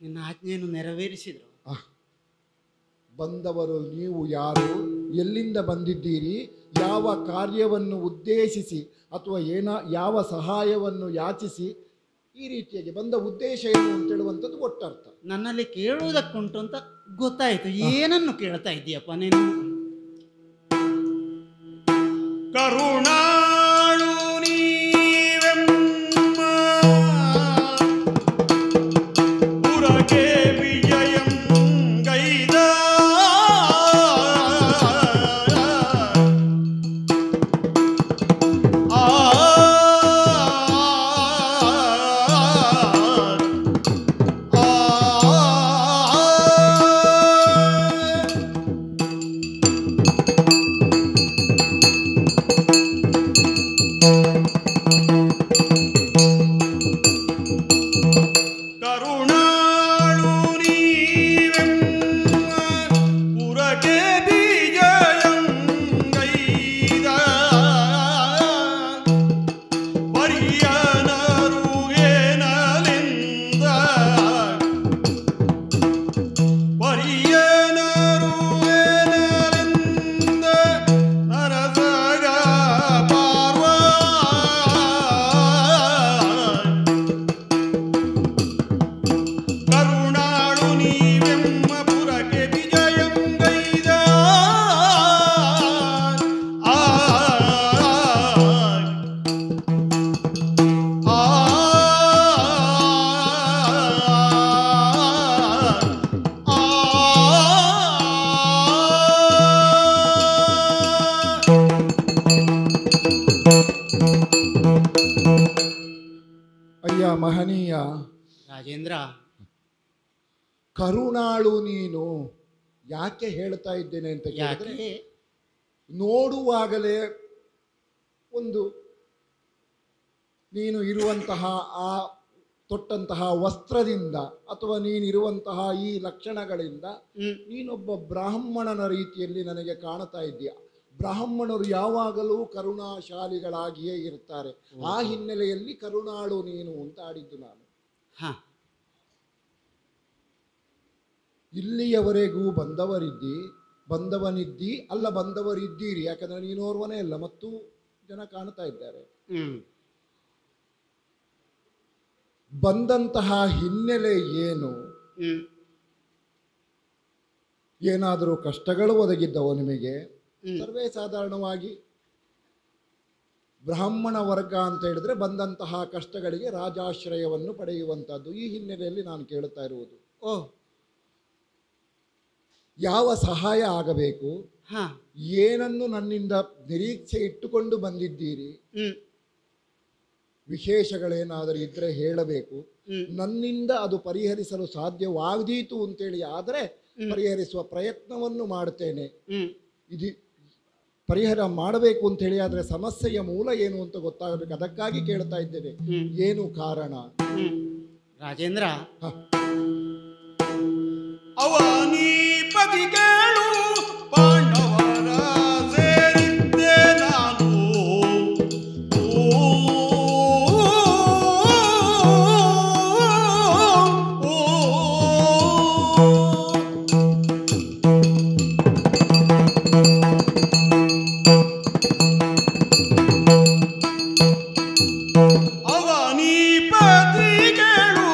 ನಿನ್ನ ಆಜ್ಞೆಯನ್ನು ನೆರವೇರಿಸಿದರು. ಬಂದವರು ನೀವು ಯಾರು, ಎಲ್ಲಿಂದ ಬಂದಿದ್ದೀರಿ, ಯಾವ ಕಾರ್ಯವನ್ನು ಉದ್ದೇಶಿಸಿ ಅಥವಾ ಯಾವ ಸಹಾಯವನ್ನು ಯಾಚಿಸಿ, ಈ ರೀತಿಯಾಗಿ ಬಂದ ಉದ್ದೇಶ ಏನು ಅಂತೇಳುವಂಥದ್ದು ಒಟ್ಟರ್ಥ. ನನ್ನಲ್ಲಿ ಕೇಳುವುದಕ್ಕುಂಟು ಅಂತ ಗೊತ್ತಾಯಿತು. ಏನನ್ನು ಕೇಳ್ತಾ ಇದ್ದೀಯಪ್ಪ ನೀನು? ಕರುಣಾಳು ನೀವೆಮ್ಮ ಪುರಗೆ ವಿಜಯಂ ಗೈದ ಮಹನೀಯ ರಾಜೇಂದ್ರ, ಕರುಣಾಳು ನೀನು. ಯಾಕೆ ಹೇಳ್ತಾ ಇದ್ದೇನೆ ಅಂತ ಕೇಳಿದ್ರೆ, ಯಾಕೆ? ನೋಡುವಾಗಲೇ ಒಂದು ನೀನು ಇರುವಂತಹ ಆ ತೊಟ್ಟಂತಹ ವಸ್ತ್ರದಿಂದ ಅಥವಾ ನೀನಿರುವಂತಹ ಈ ಲಕ್ಷಣಗಳಿಂದ ನೀನೊಬ್ಬ ಬ್ರಾಹ್ಮಣನ ರೀತಿಯಲ್ಲಿ ನನಗೆ ಕಾಣ್ತಾ ಇದ್ದೀಯ. ಬ್ರಾಹ್ಮಣರು ಯಾವಾಗಲೂ ಕರುಣಾಶಾಲಿಗಳಾಗಿಯೇ ಇರ್ತಾರೆ. ಆ ಹಿನ್ನೆಲೆಯಲ್ಲಿ ಕರುಣಾಳು ನೀನು ಅಂತ ಆಡಿದ್ದು ನಾನು. ಇಲ್ಲಿಯವರೆಗೂ ಬಂದವರಿದ್ದೀರಿ, ಯಾಕಂದ್ರೆ ನೀನೋರ್ವನೇ ಅಲ್ಲ, ಮತ್ತು ಜನ ಕಾಣ್ತಾ ಇದ್ದಾರೆ. ಬಂದಂತಹ ಹಿನ್ನೆಲೆ ಏನು? ಏನಾದರೂ ಕಷ್ಟಗಳು ಒದಗಿದ್ದವು ನಿಮಗೆ? ಸರ್ವೇ ಸಾಧಾರಣವಾಗಿ ಬ್ರಾಹ್ಮಣ ವರ್ಗ ಅಂತ ಹೇಳಿದ್ರೆ ಬಂದಂತಹ ಕಷ್ಟಗಳಿಗೆ ರಾಜಾಶ್ರಯವನ್ನು ಪಡೆಯುವಂತಹದ್ದು. ಈ ಹಿನ್ನೆಲೆಯಲ್ಲಿ ನಾನು ಕೇಳುತ್ತಾ ಇರುವುದು, ಯಾವ ಸಹಾಯ ಆಗಬೇಕು, ಏನನ್ನು ನನ್ನಿಂದ ನಿರೀಕ್ಷೆ ಇಟ್ಟುಕೊಂಡು ಬಂದಿದ್ದೀರಿ, ವಿಶೇಷಗಳೇನಾದರೂ ಇದ್ರೆ ಹೇಳಬೇಕು. ನನ್ನಿಂದ ಅದು ಪರಿಹರಿಸಲು ಸಾಧ್ಯವಾದೀತು ಅಂತೇಳಿ ಆದರೆ ಪರಿಹರಿಸುವ ಪ್ರಯತ್ನವನ್ನು ಮಾಡುತ್ತೇನೆ. ಇದು ಪರಿಹಾರ ಮಾಡಬೇಕು ಅಂತ ಹೇಳಿ ಆದರೆ ಸಮಸ್ಯೆಯ ಮೂಲ ಏನು ಅಂತ ಗೊತ್ತಾಗಬೇಕು. ಅದಕ್ಕಾಗಿ ಕೇಳ್ತಾ ಇದ್ದೇನೆ, ಏನು ಕಾರಣ? ರಾಜೇಂದ್ರ, ಅವನೀಪತಿ ಕೇಳು, ಪಾಂಡವರ ಸೇರಿದ್ದೆ ನಾನು. ಅವನೀಪತಿ ಕೇಳು,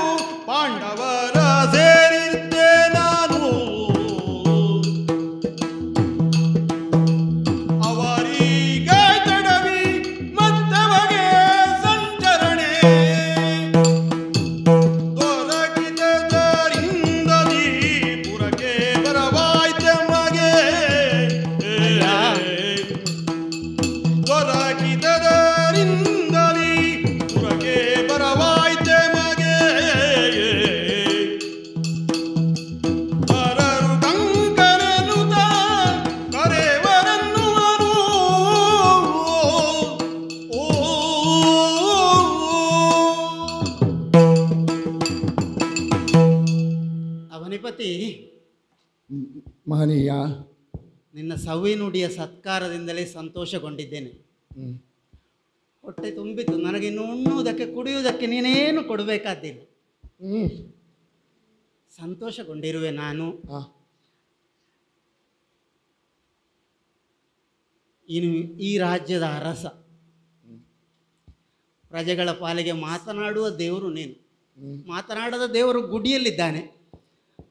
ಪಾಂಡವರ ಸೇರಿದ್ದೆ ನಾನು. ಅವರಿಗೆ ತಡವಿ ಮತ್ತವಗೆ ಸಂಚರಣೆ ದೊರಕಿದರಿಂದಲೀ ಪುರಕ್ಕೆ ಬರವಾಯ್ತೆಮಗೆ. ದೊರಕಿದರಿಂದಲೀ ಪುರಕ್ಕೆ ಬರವಾಯ್ತೆಮಗೆ. ಪರರು ಕಂಕನೆನುತ ಕರೆವರನ್ನುವರು. ಅವನಿಪತಿ, ಮಹನೀಯ, ನಿನ್ನ ಸವಿ ನುಡಿಯ ಸತ್ಕಾರದಿಂದಲೇ ಸಂತೋಷಗೊಂಡಿದ್ದೇನೆ. ಹೊಟ್ಟೆ ತುಂಬಿತು. ನನಗಿನ್ನು ಉಣ್ಣುವುದಕ್ಕೆ ಕುಡಿಯುವುದಕ್ಕೆ ನೀನೇನು ಕೊಡಬೇಕಾದ್ದಿಲ್ಲ. ಸಂತೋಷಗೊಂಡಿರುವೆ ನಾನು. ಇನ್ನು ಈ ರಾಜ್ಯದ ಅರಸ, ಪ್ರಜೆಗಳ ಪಾಲಿಗೆ ಮಾತನಾಡುವ ದೇವರು ನೀನು. ಮಾತನಾಡದ ದೇವರು ಗುಡಿಯಲ್ಲಿದ್ದಾನೆ.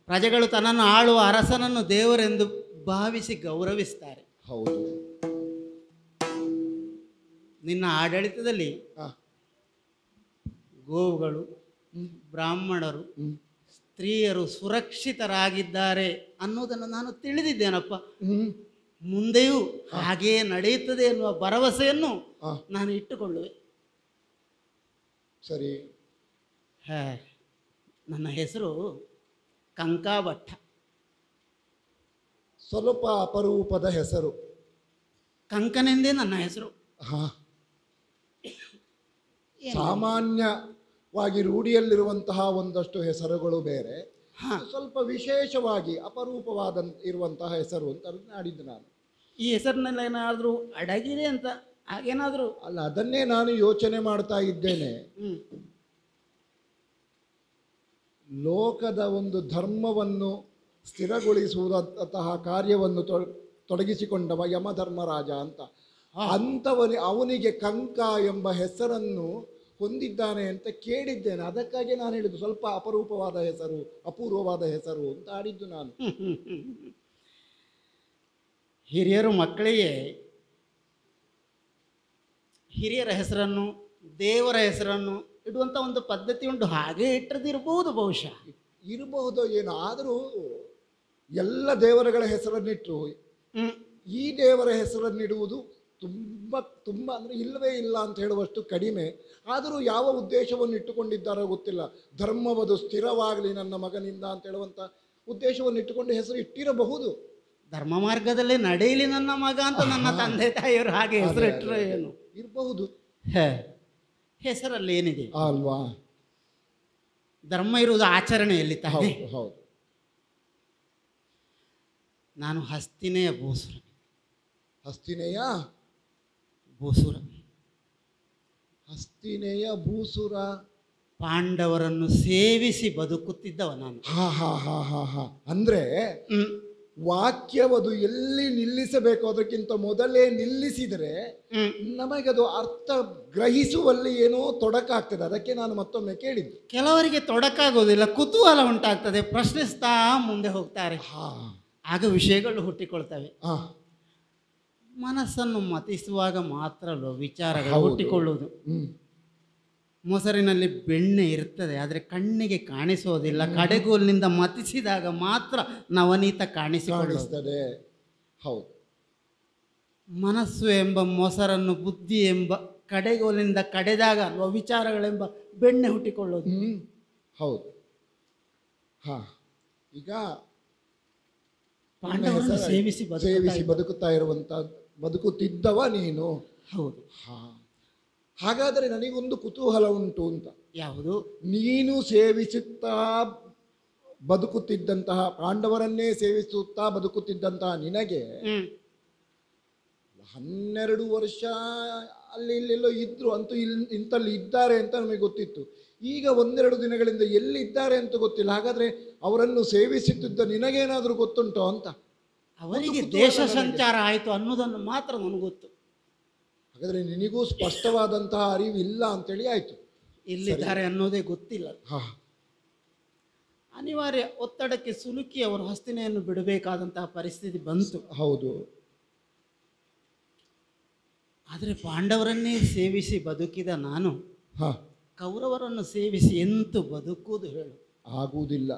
ಪ್ರಜೆಗಳು ತನ್ನನ್ನು ಆಳುವ ಅರಸನನ್ನು ದೇವರೆಂದು ಭಾವಿಸಿ ಗೌರವಿಸ್ತಾರೆ. ಹೌದು. ನಿನ್ನ ಆಡಳಿತದಲ್ಲಿ ಗೋವುಗಳು, ಬ್ರಾಹ್ಮಣರು, ಸ್ತ್ರೀಯರು ಸುರಕ್ಷಿತರಾಗಿದ್ದಾರೆ ಅನ್ನೋದನ್ನು ನಾನು ತಿಳಿದಿದ್ದೇನಪ್ಪ. ಮುಂದೆಯೂ ಹಾಗೆಯೇ ನಡೆಯುತ್ತದೆ ಎನ್ನುವ ಭರವಸೆಯನ್ನು ನಾನು ಇಟ್ಟುಕೊಳ್ಳುವೆ. ಸರಿ. ನನ್ನ ಹೆಸರು ಕಂಕಾಭಟ್ಟ. ಸ್ವಲ್ಪ ಅಪರೂಪದ ಹೆಸರು. ಕಂಕನೆಂದೇ ನನ್ನ ಹೆಸರು. ಸಾಮಾನ್ಯವಾಗಿ ರೂಢಿಯಲ್ಲಿರುವಂತಹ ಒಂದಷ್ಟು ಹೆಸರುಗಳು ಬೇರೆ, ಸ್ವಲ್ಪ ವಿಶೇಷವಾಗಿ ಅಪರೂಪವಾದ ಇರುವಂತಹ ಹೆಸರು ಅಂತ ಆಡಿದ್ದು ನಾನು. ಈ ಹೆಸರಿನಲ್ಲಿ ಏನಾದರೂ ಅಡಗಿದೆ ಅಂತ ಹಾಗೇನಾದರೂ? ಅಲ್ಲ, ಅದನ್ನೇ ನಾನು ಯೋಚನೆ ಮಾಡ್ತಾ ಇದ್ದೇನೆ. ಲೋಕದ ಒಂದು ಧರ್ಮವನ್ನು ಸ್ಥಿರಗೊಳಿಸುವಂತಹ ಕಾರ್ಯವನ್ನು ತೊಡಗಿಸಿಕೊಂಡವ ಯಮಧರ್ಮರಾಜ ಅಂತ. ಅವನಿಗೆ ಕಂಕ ಎಂಬ ಹೆಸರನ್ನು ಹೊಂದಿದ್ದಾನೆ ಅಂತ ಕೇಳಿದ್ದೇನೆ. ಅದಕ್ಕಾಗಿ ನಾನು ಹೇಳಿದ್ದು ಸ್ವಲ್ಪ ಅಪರೂಪವಾದ ಹೆಸರು, ಅಪೂರ್ವವಾದ ಹೆಸರು ಅಂತ ಆಡಿದ್ದು ನಾನು. ಹಿರಿಯರು ಮಕ್ಕಳಿಗೆ ಹಿರಿಯರ ಹೆಸರನ್ನು, ದೇವರ ಹೆಸರನ್ನು ಇಡುವಂಥ ಒಂದು ಪದ್ಧತಿ ಉಂಟು. ಹಾಗೆ ಇಟ್ಟದಿರಬಹುದು, ಬಹುಶಃ ಇರಬಹುದು ಏನೋ. ಆದರೂ ಎಲ್ಲ ದೇವರುಗಳ ಹೆಸರನ್ನಿಟ್ಟರು ಈ ದೇವರ ಹೆಸರನ್ನಿಡುವುದು ತುಂಬ ತುಂಬ ಅಂದರೆ ಇಲ್ಲವೇ ಇಲ್ಲ ಅಂತ ಹೇಳುವಷ್ಟು ಕಡಿಮೆ. ಆದರೂ ಯಾವ ಉದ್ದೇಶವನ್ನು ಇಟ್ಟುಕೊಂಡಿದ್ದಾರೋ ಗೊತ್ತಿಲ್ಲ. ಧರ್ಮವದು ಸ್ಥಿರವಾಗಲಿ ನನ್ನ ಮಗನಿಂದ ಅಂತ ಹೇಳುವಂಥ ಉದ್ದೇಶವನ್ನು ಇಟ್ಟುಕೊಂಡು ಹೆಸರು ಇಟ್ಟಿರಬಹುದು. ಧರ್ಮ ಮಾರ್ಗದಲ್ಲಿ ನಡೆಯಲಿ ನನ್ನ ಮಗ ಅಂತ ನನ್ನ ತಂದೆ ತಾಯಿಯವರು ಹಾಗೆ ಹೆಸರು ಇಟ್ಟರು ಏನು ಇರಬಹುದು. ಹೆಸರಲ್ಲಿ ಏನಿದೆ ಅಲ್ವಾ? ಧರ್ಮ ಇರುವುದು ಆಚರಣೆಯಲ್ಲಿ ತಾನೆ. ಹೌದು ಹೌದು. ನಾನು ಹಸ್ತಿನೆಯ ಭೂಸುರ. ಹಸ್ತಿನೆಯ ಭೂಸುರ, ಹಸ್ತಿನೆಯ ಭೂಸುರ. ಪಾಂಡವರನ್ನು ಸೇವಿಸಿ ಬದುಕುತ್ತಿದ್ದವ ನಾನು. ಹಾ ಹಾ ಹಾ ಹಾ ಹಾ. ಅಂದ್ರೆ ವಾಕ್ಯವದು ಎಲ್ಲಿ ನಿಲ್ಲಿಸಬೇಕು ಅದಕ್ಕಿಂತ ಮೊದಲೇ ನಿಲ್ಲಿಸಿದರೆ ನಮಗದು ಅರ್ಥ ಗ್ರಹಿಸುವಲ್ಲಿ ಏನೋ ತೊಡಕಾಗ್ತದೆ. ಅದಕ್ಕೆ ನಾನು ಮತ್ತೊಮ್ಮೆ ಕೇಳಿದ್ದು. ಕೆಲವರಿಗೆ ತೊಡಕಾಗೋದಿಲ್ಲ, ಕುತೂಹಲ ಉಂಟಾಗ್ತದೆ, ಪ್ರಶ್ನಿಸ್ತಾ ಮುಂದೆ ಹೋಗ್ತಾರೆ. ಆಗ ವಿಷಯಗಳು ಹುಟ್ಟಿಕೊಳ್ತವೆ. ಮನಸ್ಸನ್ನು ಮತಿಸುವಾಗ ಮಾತ್ರ ವಿಚಾರಗಳು ಹುಟ್ಟಿಕೊಳ್ಳುವುದು. ಮೊಸರಿನಲ್ಲಿ ಬೆಣ್ಣೆ ಇರ್ತದೆ, ಆದರೆ ಕಣ್ಣಿಗೆ ಕಾಣಿಸೋದಿಲ್ಲ. ಕಡೆಗೋಲಿನಿಂದ ಮತಿಸಿದಾಗ ಮಾತ್ರ ನವನೀತ ಕಾಣಿಸಿಕೊಳ್ಳುತ್ತದೆ. ಹೌದು. ಮನಸ್ಸು ಎಂಬ ಮೊಸರನ್ನು ಬುದ್ಧಿ ಎಂಬ ಕಡೆಗೋಲಿನಿಂದ ಕಡೆದಾಗ ವಿಚಾರಗಳೆಂಬ ಬೆಣ್ಣೆ ಹುಟ್ಟಿಕೊಳ್ಳೋದು. ಹೌದು. ಹಾ, ಈಗ ಪಾಂಡವರನ್ನು ಸೇವಿಸಿ ಬದುಕುತ್ತಾ ಇರುವಂತ ಬದುಕುತ್ತಿದ್ದವ ನೀನು. ಹೌದು. ಹಾ, ಹಾಗಾದರೆ ನನಗೊಂದು ಕುತೂಹಲ ಉಂಟು ಅಂತ. ಯಾವುದು? ನೀನು ಸೇವಿಸುತ್ತಾ ಬದುಕುತ್ತಿದ್ದಂತಹ, ಪಾಂಡವರನ್ನೇ ಸೇವಿಸುತ್ತಾ ಬದುಕುತ್ತಿದ್ದಂತಹ ನಿನಗೆ 12 ವರ್ಷ ಅಲ್ಲಿ ಇಲ್ಲೆಲ್ಲೋ ಇದ್ರು, ಅಂತೂ ಇಂತಲ್ಲಿ ಇದ್ದಾರೆ ಅಂತ ನಮಗೆ ಗೊತ್ತಿತ್ತು. ಈಗ 1-2 ದಿನಗಳಿಂದ ಎಲ್ಲಿದ್ದಾರೆ ಅಂತ ಗೊತ್ತಿಲ್ಲ. ಹಾಗಾದ್ರೆ ಅವರನ್ನು ಸೇವಿಸುತ್ತಿದ್ದ ನಿನಗೇನಾದರೂ ಗೊತ್ತುಂಟೋ ಅಂತ. ಅವರಿಗೆ ದೇಶ ಸಂಚಾರ ಆಯಿತು ಅನ್ನೋದನ್ನು ಮಾತ್ರ ನನಗೆ ಗೊತ್ತು. ಹಾಗಾದ್ರೆ ನಿನಗೂ ಸ್ಪಷ್ಟವಾದಂತಹ ಅರಿವು ಇಲ್ಲ ಅಂತೇಳಿ ಆಯ್ತು. ಎಲ್ಲಿದ್ದಾರೆ ಅನ್ನೋದೇ ಗೊತ್ತಿಲ್ಲ. ಹಾ, ಅನಿವಾರ್ಯ ಒತ್ತಡಕ್ಕೆ ಸಿಲುಕಿ ಅವರು ಹಸ್ತಿನೆಯನ್ನು ಬಿಡಬೇಕಾದಂತಹ ಪರಿಸ್ಥಿತಿ ಬಂತು. ಹೌದು. ಆದರೆ ಪಾಂಡವರನ್ನೇ ಸೇವಿಸಿ ಬದುಕಿದ ನಾನು ಹಾ, ಕೌರವರನ್ನು ಸೇವಿಸಿ ಎಂತೂ ಬದುಕುವುದು ಹೇಳು? ಆಗುವುದಿಲ್ಲ.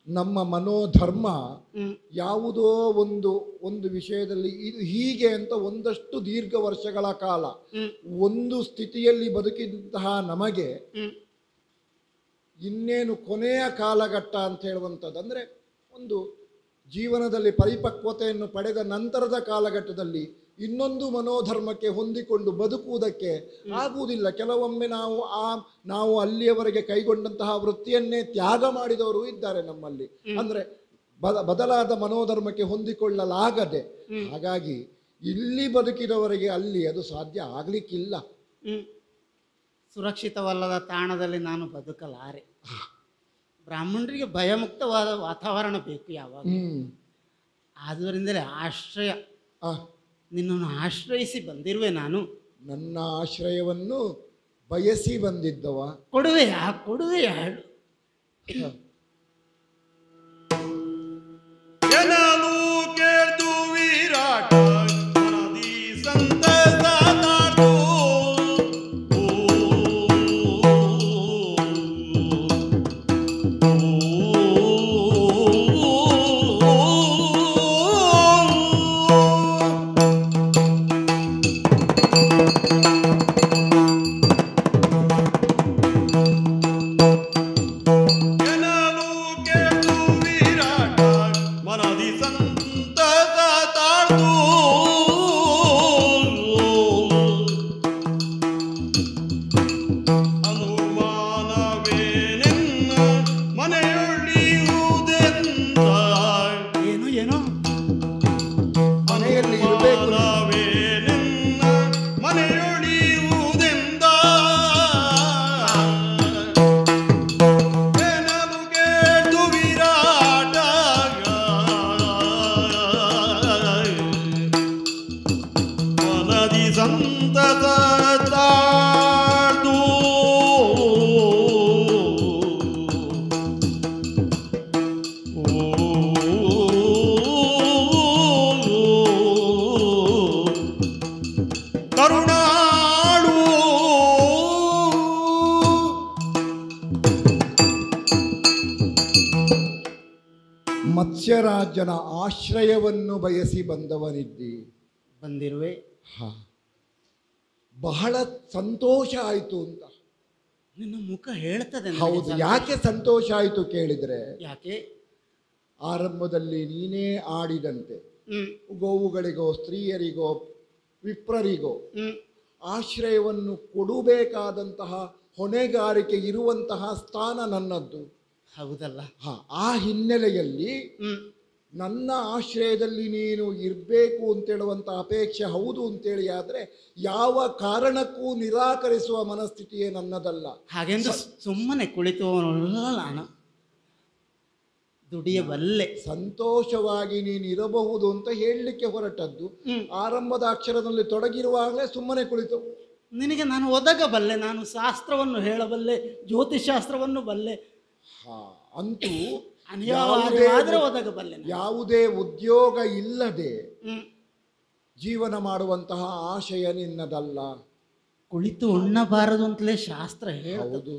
ನಮ್ಮ ಮನೋಧರ್ಮ ಯಾವುದೋ ಒಂದು ವಿಷಯದಲ್ಲಿ ಇದು ಹೀಗೆ ಅಂತ ಒಂದಷ್ಟು ದೀರ್ಘ ವರ್ಷಗಳ ಕಾಲ ಒಂದು ಸ್ಥಿತಿಯಲ್ಲಿ ಬದುಕಿದಂತಹ ನಮಗೆ ಇನ್ನೇನು ಕೊನೆಯ ಕಾಲಘಟ್ಟ ಅಂತ ಹೇಳುವಂಥದ್ದು, ಅಂದರೆ ಒಂದು ಜೀವನದಲ್ಲಿ ಪರಿಪಕ್ವತೆಯನ್ನು ಪಡೆದ ನಂತರದ ಕಾಲಘಟ್ಟದಲ್ಲಿ ಇನ್ನೊಂದು ಮನೋಧರ್ಮಕ್ಕೆ ಹೊಂದಿಕೊಂಡು ಬದುಕುವುದಕ್ಕೆ ಆಗುವುದಿಲ್ಲ. ಕೆಲವೊಮ್ಮೆ ನಾವು ಅಲ್ಲಿಯವರೆಗೆ ಕೈಗೊಂಡಂತಹ ವೃತ್ತಿಯನ್ನೇ ತ್ಯಾಗ ಮಾಡಿದವರು ಇದ್ದಾರೆ ನಮ್ಮಲ್ಲಿ. ಅಂದ್ರೆ ಬದಲಾದ ಮನೋಧರ್ಮಕ್ಕೆ ಹೊಂದಿಕೊಳ್ಳಲಾಗದೆ. ಹಾಗಾಗಿ ಇಲ್ಲಿ ಬದುಕಿದವರಿಗೆ ಅಲ್ಲಿ ಅದು ಸಾಧ್ಯ ಆಗ್ಲಿಕ್ಕಿಲ್ಲ. ಸುರಕ್ಷಿತವಲ್ಲದ ತಾಣದಲ್ಲಿ ನಾನು ಬದುಕಲಾರೆ. ಬ್ರಾಹ್ಮಣರಿಗೆ ಭಯಮುಕ್ತವಾದ ವಾತಾವರಣ ಬೇಕು ಯಾವಾಗ. ಆದ್ದರಿಂದಲೇ ಆಶ್ರಯ, ನಿನ್ನನ್ನು ಆಶ್ರಯಿಸಿ ಬಂದಿರುವೆ ನಾನು. ನನ್ನ ಆಶ್ರಯವನ್ನು ಬಯಸಿ ಬಂದಿದ್ದವ. ಕೊಡುವೆಯಾ ಹೇಳು? ಎನ್ನಲು ಕೇಳ್ದು ವಿರಾಟ ಮನದಿ ಸಂತಸ ತಾಡ್ದು. ಮತ್ಸ್ಯರಾಜನ ಆಶ್ರಯವನ್ನು ಬಯಸಿ ಬಂದವನಿದ್ದಿ. ಬಂದಿರುವೆ. ಹಾ, ಬಹಳ ಸಂತೋಷ ಆಯಿತು ಅಂತ. ನಿನ್ನ ಮುಖ ಹೇಳ್ತದೆ ನನಗೆ ಹೌದು, ಸಂತೋಷ. ಯಾಕೆ ಸಂತೋಷ ಆಯಿತು ಕೇಳಿದರೆ, ಯಾಕೆ? ಆರಂಭದಲ್ಲಿ ನೀನೇ ಆಡಿದಂತೆ ಹ್ಮ್ ಗೋವುಗಳಿಗೋ ಸ್ತ್ರೀಯರಿಗೋ ವಿಪ್ರರಿಗೋ ಹ್ಮ್ ಆಶ್ರಯವನ್ನು ಕೊಡಬೇಕಾದಂತಹ ಹೊಣೆಗಾರಿಕೆ ಇರುವಂತಹ ಸ್ಥಾನ ನನ್ನದ್ದು. ಹೌದಲ್ಲ? ಹಾ, ಆ ಹಿನ್ನೆಲೆಯಲ್ಲಿ ಹ್ಮ್ ನನ್ನ ಆಶ್ರಯದಲ್ಲಿ ನೀನು ಇರಬೇಕು ಅಂತೇಳುವಂಥ ಅಪೇಕ್ಷೆ ಹೌದು ಅಂತೇಳಿ ಆದರೆ ಯಾವ ಕಾರಣಕ್ಕೂ ನಿರಾಕರಿಸುವ ಮನಸ್ಥಿತಿಯೇ ನನ್ನದಲ್ಲ. ಹಾಗೆಂದು ಸುಮ್ಮನೆ ಕುಳಿತುವನಲ್ಲ ನಾನು, ದುಡಿಯಬಲ್ಲೆ. ಸಂತೋಷವಾಗಿ ನೀನು ಇರಬಹುದು ಅಂತ ಹೇಳಲಿಕ್ಕೆ ಹೊರಟದ್ದು. ಆರಂಭದ ಅಕ್ಷರದಲ್ಲಿ ತೊಡಗಿರುವಾಗಲೇ ಸುಮ್ಮನೆ ಕುಳಿತು ನಿನಗೆ ನಾನು ಒದಗಬಲ್ಲೆ, ನಾನು ಶಾಸ್ತ್ರವನ್ನು ಹೇಳಬಲ್ಲೆ, ಜ್ಯೋತಿಷಾಸ್ತ್ರವನ್ನು ಬಲ್ಲೆ. ಹಾ, ಅಂತೂ ಅನಿವಾರ್ಯವಾದರೆ ಒದಗಬಲ್ಲೆ ನಾನು. ಯಾವುದೇ ಉದ್ಯೋಗ ಇಲ್ಲದೆ ಹ್ಮ್ ಜೀವನ ಮಾಡುವಂತಹ ಆಶಯ ನಿನ್ನದಲ್ಲ. ಕುಳಿತು ಉಣ್ಣಬಾರದು ಅಂತಲೇ ಶಾಸ್ತ್ರ ಹೌದು. ಹೇಳುದು.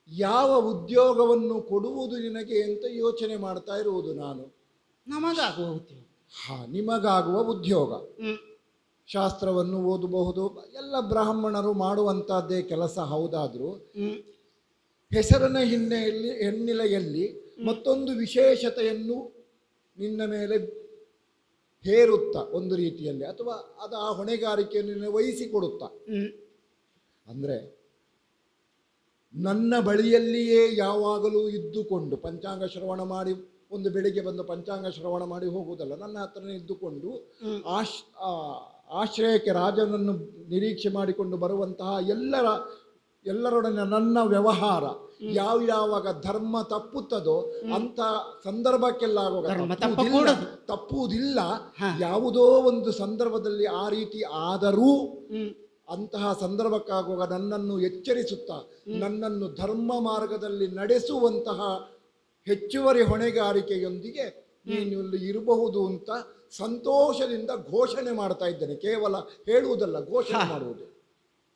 ಯಾವ ಉದ್ಯೋಗವನ್ನು ಕೊಡುವುದು ನಿನಗೆ ಅಂತ ಯೋಚನೆ ಮಾಡ್ತಾ ಇರುವುದು ನಾನು. ನಮಗಾಗುವ ಉದ್ಯೋಗ. ಹಾ, ನಿಮಗಾಗುವ ಉದ್ಯೋಗ. ಹ್ಮ್ ಶಾಸ್ತ್ರವನ್ನು ಓದಬಹುದು, ಎಲ್ಲ ಬ್ರಾಹ್ಮಣರು ಮಾಡುವಂತಹದ್ದೇ ಕೆಲಸ. ಹೌದಾದ್ರೂ ಹ್ಮ್ ಹೆಸರಿನ ಹಿನ್ನೆಲೆಯಲ್ಲಿ ಮತ್ತೊಂದು ವಿಶೇಷತೆಯನ್ನು ನಿನ್ನ ಮೇಲೆ ಹೇರುತ್ತಾ ಒಂದು ರೀತಿಯಲ್ಲಿ, ಅಥವಾ ಅದು ಆ ಹೊಣೆಗಾರಿಕೆಯನ್ನು ವಹಿಸಿಕೊಡುತ್ತಾ. ಅಂದರೆ ನನ್ನ ಬಳಿಯಲ್ಲಿಯೇ ಯಾವಾಗಲೂ ಇದ್ದುಕೊಂಡು ಪಂಚಾಂಗ ಶ್ರವಣ ಮಾಡಿ, ಒಂದು ಬೆಳಿಗ್ಗೆ ಬಂದು ಪಂಚಾಂಗ ಶ್ರವಣ ಮಾಡಿ ಹೋಗುವುದಲ್ಲ, ನನ್ನ ಹತ್ರನೇ ಇದ್ದುಕೊಂಡು ಆಶ್ರಯಕ್ಕೆ ರಾಜನನ್ನು ನಿರೀಕ್ಷೆ ಮಾಡಿಕೊಂಡು ಬರುವಂತಹ ಎಲ್ಲರೊಡನೆ ನನ್ನ ವ್ಯವಹಾರ ಯಾವಾಗ ಧರ್ಮ ತಪ್ಪುತ್ತದೋ ಅಂತ ಸಂದರ್ಭಕ್ಕೆಲ್ಲ ತಪ್ಪುವುದಿಲ್ಲ. ಯಾವುದೋ ಒಂದು ಸಂದರ್ಭದಲ್ಲಿ ಆ ರೀತಿ ಆದರೂ ಅಂತಹ ಸಂದರ್ಭಕ್ಕಾಗುವಾಗ ನನ್ನನ್ನು ಎಚ್ಚರಿಸುತ್ತಾ ನನ್ನನ್ನು ಧರ್ಮ ಮಾರ್ಗದಲ್ಲಿ ನಡೆಸುವಂತಹ ಹೆಚ್ಚುವರಿ ಹೊಣೆಗಾರಿಕೆಯೊಂದಿಗೆ ನೀನು ಇಲ್ಲಿ ಇರಬಹುದು ಅಂತ ಸಂತೋಷದಿಂದ ಘೋಷಣೆ ಮಾಡ್ತಾ ಇದ್ದೇನೆ. ಕೇವಲ ಹೇಳುವುದಲ್ಲ, ಘೋಷಣೆ ಮಾಡುವುದು.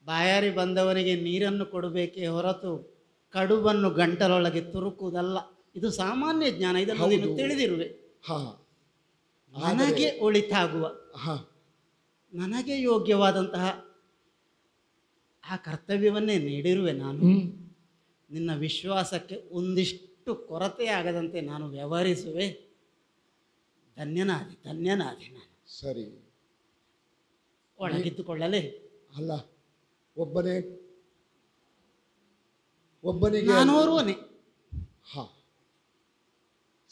ಬಾಯಾರಿ ಬಂದವನಿಗೆ ನೀರನ್ನು ಕೊಡಬೇಕೇ ಹೊರತು ಕಡುಬನ್ನು ಗಂಟಲೊಳಗೆ ತುರುಕುವುದಲ್ಲ. ಇದು ಸಾಮಾನ್ಯ ಜ್ಞಾನ, ಇದನ್ನು ನೀನು ತಿಳಿದಿರುವೆ. ನನಗೆ ಒಳಿತಾಗುವ, ನನಗೆ ಯೋಗ್ಯವಾದಂತಹ ಆ ಕರ್ತವ್ಯವನ್ನೇ ನೀಡಿರುವೆ ನಾನು. ನಿನ್ನ ವಿಶ್ವಾಸಕ್ಕೆ ಒಂದಿಷ್ಟು ಕೊರತೆ ಆಗದಂತೆ ನಾನು ವ್ಯವಹರಿಸುವೆ. ಧನ್ಯನಾದೆ ನಾನು. ಸರಿ, ಒಳಗಿದ್ದುಕೊಳ್ಳಲೇ? ಅಲ್ಲ, ಒಬ್ಬನಿಗೆ ನಾನೋರ್ವನೇ. ಹಾ,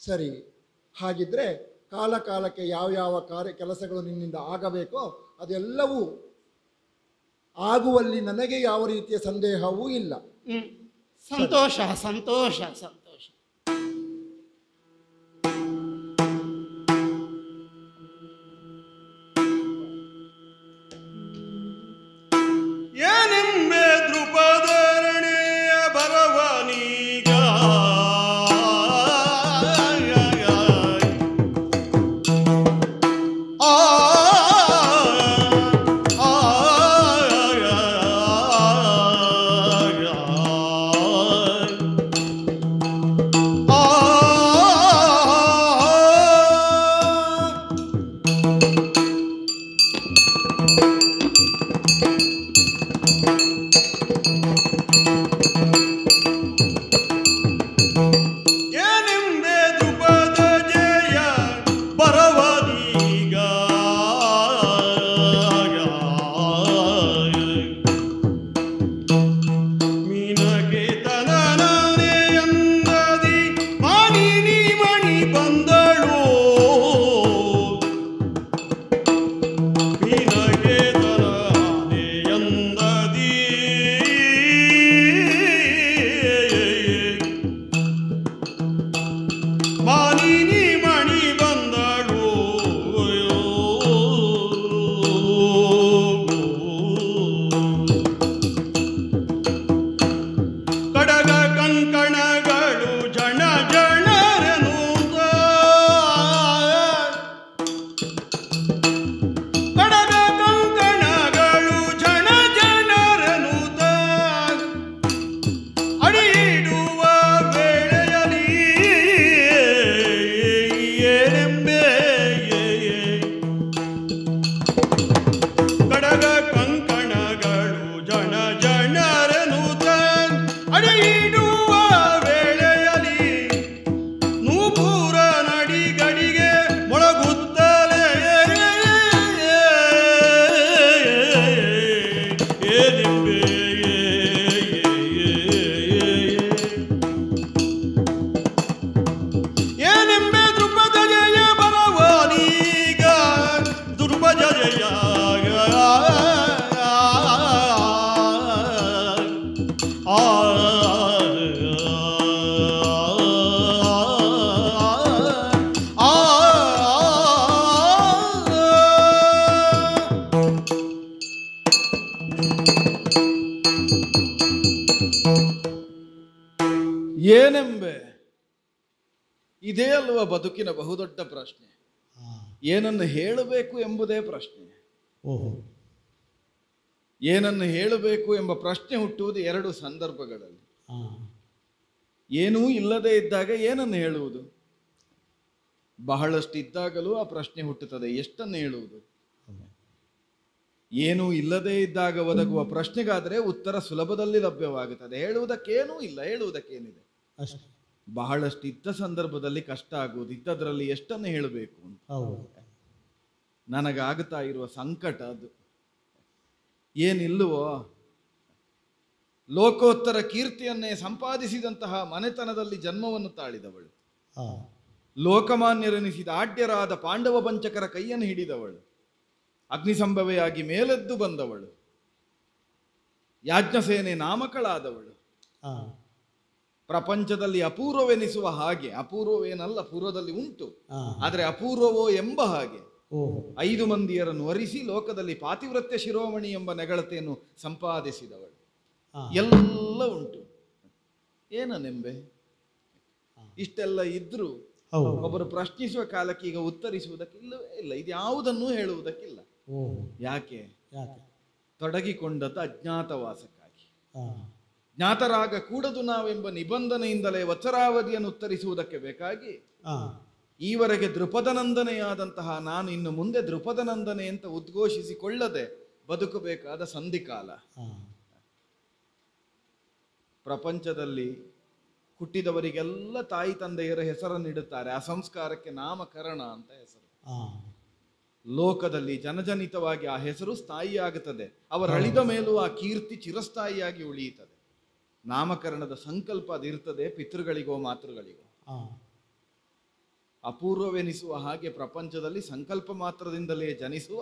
ಸರಿ. ಹಾಗಿದ್ರೆ ಕಾಲಕ್ಕೆ ಯಾವ ಕೆಲಸಗಳು ನಿನ್ನಿಂದ ಆಗಬೇಕೋ ಅದೆಲ್ಲವೂ ಆಗುವಲ್ಲಿ ನನಗೆ ಯಾವ ರೀತಿಯ ಸಂದೇಹವೂ ಇಲ್ಲ. ಸಂತೋಷ ಸಂತೋಷ ಸಂತೋಷ. ಏನೆಂಬೆ ದೃಪದರಣಿಯ ಬರವನೀಗ ಕನಕ ಕಂಕಣಗಳು ಜನ ಜನರನುತ ಅಡಿಯಿಡುವ ವೇಳೆಯಲ್ಲಿ ನೂಪುರ ನಡಿಗಡಿಗೆ ಮೊಳಗುತ್ತಲೇ ಏನೆಂಬೆ ಏನೆಂಬೆ ದ್ರುಪದ ಜಯ ಬರವಾನೀಗ ದ್ರುಪದ ಜಯ ಏನೆಂಬೆ ಇದೇ ಅಲ್ವ ಬದುಕಿನ ಬಹುದೊಡ್ಡ ಪ್ರಶ್ನೆ. ಏನನ್ನು ಹೇಳಬೇಕು ಎಂಬುದೇ ಪ್ರಶ್ನೆ. ಓಹೋ. ಏನನ್ನು ಹೇಳಬೇಕು ಎಂಬ ಪ್ರಶ್ನೆ ಹುಟ್ಟುವುದು ಎರಡು ಸಂದರ್ಭಗಳಲ್ಲಿ. ಏನೂ ಇಲ್ಲದೆ ಇದ್ದಾಗ ಏನನ್ನು ಹೇಳುವುದು? ಬಹಳಷ್ಟು ಇದ್ದಾಗಲೂ ಆ ಪ್ರಶ್ನೆ ಹುಟ್ಟುತ್ತದೆ, ಎಷ್ಟನ್ನು ಹೇಳುವುದು? ಏನೂ ಇಲ್ಲದೇ ಇದ್ದಾಗ ಒದಗುವ ಪ್ರಶ್ನೆಗಾದರೆ ಉತ್ತರ ಸುಲಭದಲ್ಲಿ ಲಭ್ಯವಾಗುತ್ತದೆ. ಹೇಳುವುದಕ್ಕೇನೂ ಇಲ್ಲ, ಹೇಳುವುದಕ್ಕೇನಿದೆ? ಅಷ್ಟೇ. ಬಹಳಷ್ಟು ಇದ್ದ ಸಂದರ್ಭದಲ್ಲಿ ಕಷ್ಟ ಆಗುವುದು, ಇದ್ದದ್ರಲ್ಲಿ ಎಷ್ಟನ್ನು ಹೇಳಬೇಕು ಅಂತ. ನನಗಾಗುತ್ತಾ ಇರುವ ಸಂಕಟ ಅದು. ಏನಿಲ್ಲವೋ, ಲೋಕೋತ್ತರ ಕೀರ್ತಿಯನ್ನೇ ಸಂಪಾದಿಸಿದಂತಹ ಮನೆತನದಲ್ಲಿ ಜನ್ಮವನ್ನು ತಾಳಿದವಳು, ಲೋಕಮಾನ್ಯರೆನಿಸಿದ ಆಡ್ಯರಾದ ಪಾಂಡವ ಪಂಚಕರ ಕೈಯನ್ನು ಹಿಡಿದವಳು, ಅಗ್ನಿಸಂಭವೆಯಾಗಿ ಮೇಲೆದ್ದು ಬಂದವಳು, ಯಾಜ್ಞಸೇನೆ ನಾಮಕಳಾದವಳು, ಪ್ರಪಂಚದಲ್ಲಿ ಅಪೂರ್ವವೆನಿಸುವ ಹಾಗೆ, ಅಪೂರ್ವವೇನಲ್ಲ ಪೂರ್ವದಲ್ಲಿ ಉಂಟು, ಆದರೆ ಅಪೂರ್ವವೋ ಎಂಬ ಹಾಗೆ 5 ಮಂದಿಯರನ್ನು ವರಿಸಿ ಲೋಕದಲ್ಲಿ ಪಾತಿವ್ರತ್ಯ ಶಿರೋಮಣಿ ಎಂಬ ನೆಗಳತೆಯನ್ನು ಸಂಪಾದಿಸಿದವಳು. ಎಲ್ಲ ಉಂಟು, ಏನನೆಂಬೆ? ಇಷ್ಟೆಲ್ಲ ಇದ್ರೂ ಒಬ್ಬರು ಪ್ರಶ್ನಿಸುವ ಕಾಲಕ್ಕೆ ಈಗ ಉತ್ತರಿಸುವುದಕ್ಕೆ ಇಲ್ಲವೇ ಇಲ್ಲ, ಇದು ಯಾವುದನ್ನೂ ಹೇಳುವುದಕ್ಕಿಲ್ಲ. ಯಾಕೆ? ತೊಡಗಿಕೊಂಡದ್ದು ಅಜ್ಞಾತವಾಸಕ್ಕಾಗಿ. ಜ್ಞಾತರಾಗ ಕೂಡದು ನಾವೆಂಬ ನಿಬಂಧನೆಯಿಂದಲೇ ವಚರಾವಧಿಯನ್ನು ಉತ್ತರಿಸುವುದಕ್ಕೆ ಬೇಕಾಗಿ ಈವರೆಗೆ ದೃಪದನಂದನೆಯಾದಂತಹ ನಾನು ಇನ್ನು ಮುಂದೆ ದೃಪದನಂದನೆ ಅಂತ ಉದ್ಘೋಷಿಸಿಕೊಳ್ಳದೆ ಬದುಕಬೇಕಾದ ಸಂಧಿಕಾಲ. ಪ್ರಪಂಚದಲ್ಲಿ ಹುಟ್ಟಿದವರಿಗೆಲ್ಲ ತಾಯಿ ತಂದೆಯರ ಹೆಸರನ್ನಿಡುತ್ತಾರೆ, ಆ ಸಂಸ್ಕಾರಕ್ಕೆ ನಾಮಕರಣ ಅಂತ ಹೆಸರು. ಲೋಕದಲ್ಲಿ ಜನಜನಿತವಾಗಿ ಆ ಹೆಸರು ಸ್ಥಾಯಿಯಾಗುತ್ತದೆ, ಅವರಳಿದ ಮೇಲೂ ಆ ಕೀರ್ತಿ ಚಿರಸ್ಥಾಯಿಯಾಗಿ ಉಳಿಯುತ್ತದೆ. ನಾಮಕರಣದ ಸಂಕಲ್ಪ ಅದಿರ್ತದೆ, ಪಿತೃಗಳಿಗೋ ಮಾತೃಗಳಿಗೋ. ಅಪೂರ್ವವೆನಿಸುವ ಹಾಗೆ ಪ್ರಪಂಚದಲ್ಲಿ ಸಂಕಲ್ಪ ಮಾತ್ರದಿಂದಲೇ ಜನಿಸುವ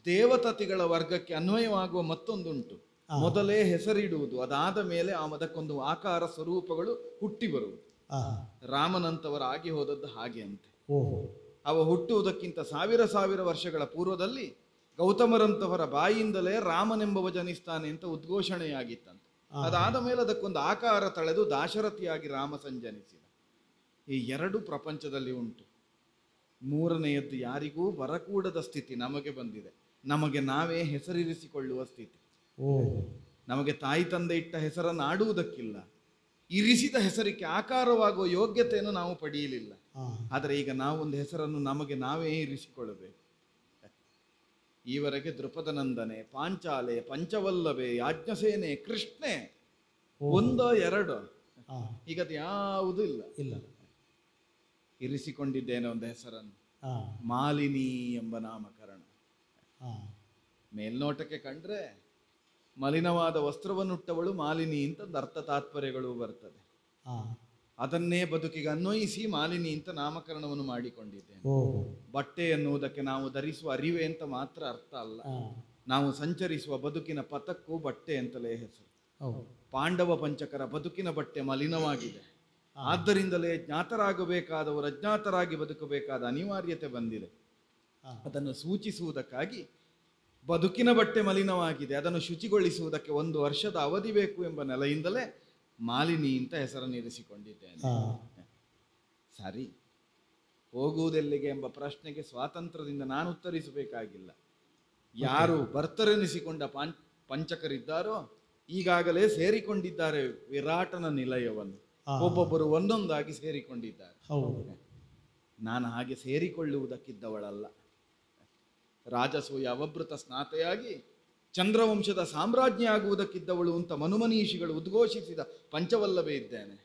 ದೇವತತಿಗಳ ವರ್ಗಕ್ಕೆ ಅನ್ವಯವಾಗುವ ಮತ್ತೊಂದುಂಟು. ಮೊದಲೇ ಹೆಸರಿಡುವುದು, ಅದಾದ ಮೇಲೆ ಅದಕ್ಕೊಂದು ಆಕಾರ ಸ್ವರೂಪಗಳು ಹುಟ್ಟಿ ಬರುವುದು. ರಾಮನಂತವರ ಆಗಿ ಹೋದದ್ದು ಹಾಗೆ ಅಂತೆ. ಅವ ಹುಟ್ಟುವುದಕ್ಕಿಂತ ಸಾವಿರ ವರ್ಷಗಳ ಪೂರ್ವದಲ್ಲಿ ಗೌತಮರಂತವರ ಬಾಯಿಯಿಂದಲೇ ರಾಮನೆಂಬವ ಜನಿಸ್ತಾನೆ ಅಂತ ಉದ್ಘೋಷಣೆಯಾಗಿತ್ತಂತೆ. ಅದಾದ ಮೇಲೆ ಅದಕ್ಕೊಂದು ಆಕಾರ ತಳೆದು ದಾಶರಥಿಯಾಗಿ ರಾಮ ಸಂಜನಿಸಿದ. ಈ ಎರಡು ಪ್ರಪಂಚದಲ್ಲಿ ಉಂಟು. ಮೂರನೆಯದ್ದು ಯಾರಿಗೂ ಬರಕೂಡದ ಸ್ಥಿತಿ ನಮಗೆ ಬಂದಿದೆ. ನಮಗೆ ನಾವೇ ಹೆಸರಿರಿಸಿಕೊಳ್ಳುವ ಸ್ಥಿತಿ. ನಮಗೆ ತಾಯಿ ತಂದೆ ಇಟ್ಟ ಹೆಸರನ್ನು ಆಡುವುದಕ್ಕಿಲ್ಲ, ಇರಿಸಿದ ಹೆಸರಿಗೆ ಆಕಾರವಾಗುವ ಯೋಗ್ಯತೆಯನ್ನು ನಾವು ಪಡೆಯಲಿಲ್ಲ. ಆದರೆ ಈಗ ನಾವೊಂದು ಹೆಸರನ್ನು ನಮಗೆ ನಾವೇ ಇರಿಸಿಕೊಳ್ಳಬೇಕು. ಈವರೆಗೆ ದೃಪದನಂದನೆ, ಪಾಂಚಾಲೆ, ಪಂಚವಲ್ಲಭೆ, ಯಾಜ್ಞಸೇನೆ, ಕೃಷ್ಣೆ, ಒಂದೋ ಎರಡೋ, ಈಗದು ಯಾವುದೂ ಇಲ್ಲ. ಇರಿಸಿಕೊಂಡಿದ್ದೇನೆ ಒಂದು ಹೆಸರನ್ನು, ಮಾಲಿನಿ ಎಂಬ ನಾಮಕರಣ. ಮೇಲ್ನೋಟಕ್ಕೆ ಕಂಡ್ರೆ ಮಲಿನವಾದ ವಸ್ತ್ರವನ್ನುಟ್ಟವಳು ಮಾಲಿನಿ ಅಂತ ಅರ್ಥ ತಾತ್ಪರ್ಯಗಳು ಬರ್ತದೆ. ಅದನ್ನೇ ಬದುಕಿಗೆ ಅನ್ವಯಿಸಿ ಮಾಲಿನಿ ಅಂತ ನಾಮಕರಣವನ್ನು ಮಾಡಿಕೊಂಡಿದ್ದೇನೆ. ಬಟ್ಟೆ ಎನ್ನುವುದಕ್ಕೆ ನಾವು ಧರಿಸುವ ಅರಿವೆ ಅಂತ ಮಾತ್ರ ಅರ್ಥ ಅಲ್ಲ, ನಾವು ಸಂಚರಿಸುವ ಬದುಕಿನ ಪಥಕ್ಕೂ ಬಟ್ಟೆ ಅಂತಲೇ ಹೆಸರು. ಪಾಂಡವ ಪಂಚಕರ ಬದುಕಿನ ಬಟ್ಟೆ ಮಲಿನವಾಗಿದೆ, ಆದ್ದರಿಂದಲೇ ಜ್ಞಾತರಾಗಬೇಕಾದವರು ಅಜ್ಞಾತರಾಗಿ ಬದುಕಬೇಕಾದ ಅನಿವಾರ್ಯತೆ ಬಂದಿದೆ. ಅದನ್ನು ಸೂಚಿಸುವುದಕ್ಕಾಗಿ ಬದುಕಿನ ಬಟ್ಟೆ ಮಲಿನವಾಗಿದೆ, ಅದನ್ನು ಶುಚಿಗೊಳಿಸುವುದಕ್ಕೆ 1 ವರ್ಷದ ಅವಧಿ ಬೇಕು ಎಂಬ ನೆಲೆಯಿಂದಲೇ ಮಾಲಿನಿ ಅಂತ ಹೆಸರನ್ನು ಇರಿಸಿಕೊಂಡಿದ್ದೇನೆ. ಸರಿ, ಹೋಗುವುದೆಲ್ಲಿಗೆ ಎಂಬ ಪ್ರಶ್ನೆಗೆ ಸ್ವಾತಂತ್ರ್ಯದಿಂದ ನಾನು ಉತ್ತರಿಸಬೇಕಾಗಿಲ್ಲ. ಯಾರು ಭರ್ತರೆನಿಸಿಕೊಂಡ ಪಂಚಕರಿದ್ದಾರೋ ಈಗಾಗಲೇ ಸೇರಿಕೊಂಡಿದ್ದಾರೆ ವಿರಾಟನ ನಿಲಯವನ್ನು. ಒಬ್ಬೊಬ್ಬರು ಒಂದೊಂದಾಗಿ ಸೇರಿಕೊಂಡಿದ್ದಾರೆ. ನಾನು ಹಾಗೆ ಸೇರಿಕೊಳ್ಳುವುದಕ್ಕಿದ್ದವಳಲ್ಲ. ರಾಜಸೂಯ ಅವಭೃತ ಸ್ನಾತೆಯಾಗಿ ಚಂದ್ರವಂಶದ ಸಾಮ್ರಾಜ್ಞಿ ಆಗುವುದಕ್ಕಿದ್ದವಳು ಅಂತ ಮನುಮನೀಷಿಗಳು ಉದ್ಘೋಷಿಸಿದ ಪಂಚವಲ್ಲಭೆ ಇದ್ದೇನೆ.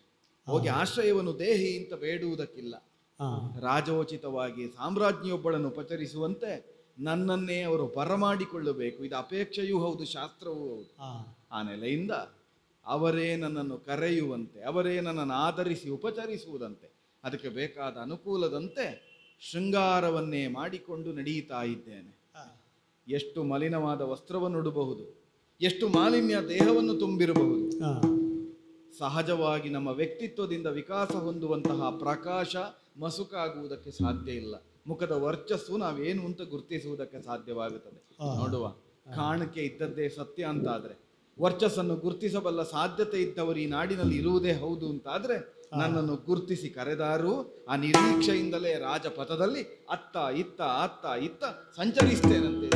ಹೋಗಿ ಆಶ್ರಯವನ್ನು ದೇಹಿ ಅಂತ ಬೇಡುವುದಕ್ಕಿಲ್ಲ. ರಾಜೋಚಿತವಾಗಿ ಸಾಮ್ರಾಜ್ಞಿಯೊಬ್ಬಳನ್ನು ಉಪಚರಿಸುವಂತೆ ನನ್ನನ್ನೇ ಅವರು ಬರಮಾಡಿಕೊಳ್ಳಬೇಕು. ಇದು ಅಪೇಕ್ಷೆಯೂ ಹೌದು, ಶಾಸ್ತ್ರವೂ ಹೌದು. ಆ ನೆಲೆಯಿಂದ ಅವರೇ ನನ್ನನ್ನು ಕರೆಯುವಂತೆ, ಅವರೇ ನನ್ನನ್ನು ಆಧರಿಸಿ ಉಪಚರಿಸುವುದಂತೆ, ಅದಕ್ಕೆ ಬೇಕಾದ ಅನುಕೂಲದಂತೆ ಶೃಂಗಾರವನ್ನೇ ಮಾಡಿಕೊಂಡು ನಡೆಯುತ್ತಾ ಇದ್ದೇನೆ. ಎಷ್ಟು ಮಲಿನವಾದ ವಸ್ತ್ರವನ್ನು ಉಡಬಹುದು, ಎಷ್ಟು ಮಾಲಿನ್ಯ ದೇಹವನ್ನು ತುಂಬಿರಬಹುದು. ಸಹಜವಾಗಿ ನಮ್ಮ ವ್ಯಕ್ತಿತ್ವದಿಂದ ವಿಕಾಸ ಹೊಂದುವಂತಹ ಪ್ರಕಾಶ ಮಸುಕಾಗುವುದಕ್ಕೆ ಸಾಧ್ಯ ಇಲ್ಲ. ಮುಖದ ವರ್ಚಸ್ಸು ನಾವೇನು ಅಂತ ಗುರುತಿಸುವುದಕ್ಕೆ ಸಾಧ್ಯವಾಗುತ್ತದೆ. ನೋಡುವ, ಕಾಣಿಕೆ ಇದ್ದದ್ದೇ ಸತ್ಯ ಅಂತಾದ್ರೆ, ವರ್ಚಸ್ಸನ್ನು ಗುರುತಿಸಬಲ್ಲ ಸಾಧ್ಯತೆ ಇದ್ದವರು ಈ ನಾಡಿನಲ್ಲಿ ಇರುವುದೇ ಹೌದು ಅಂತಾದ್ರೆ, ನನ್ನನ್ನು ಗುರುತಿಸಿ ಕರೆದಾರು ಆ ನಿರೀಕ್ಷೆಯಿಂದಲೇ ರಾಜಪಥದಲ್ಲಿ ಅತ್ತ ಇತ್ತ ಸಂಚರಿಸ್ತೇನಂತೆ.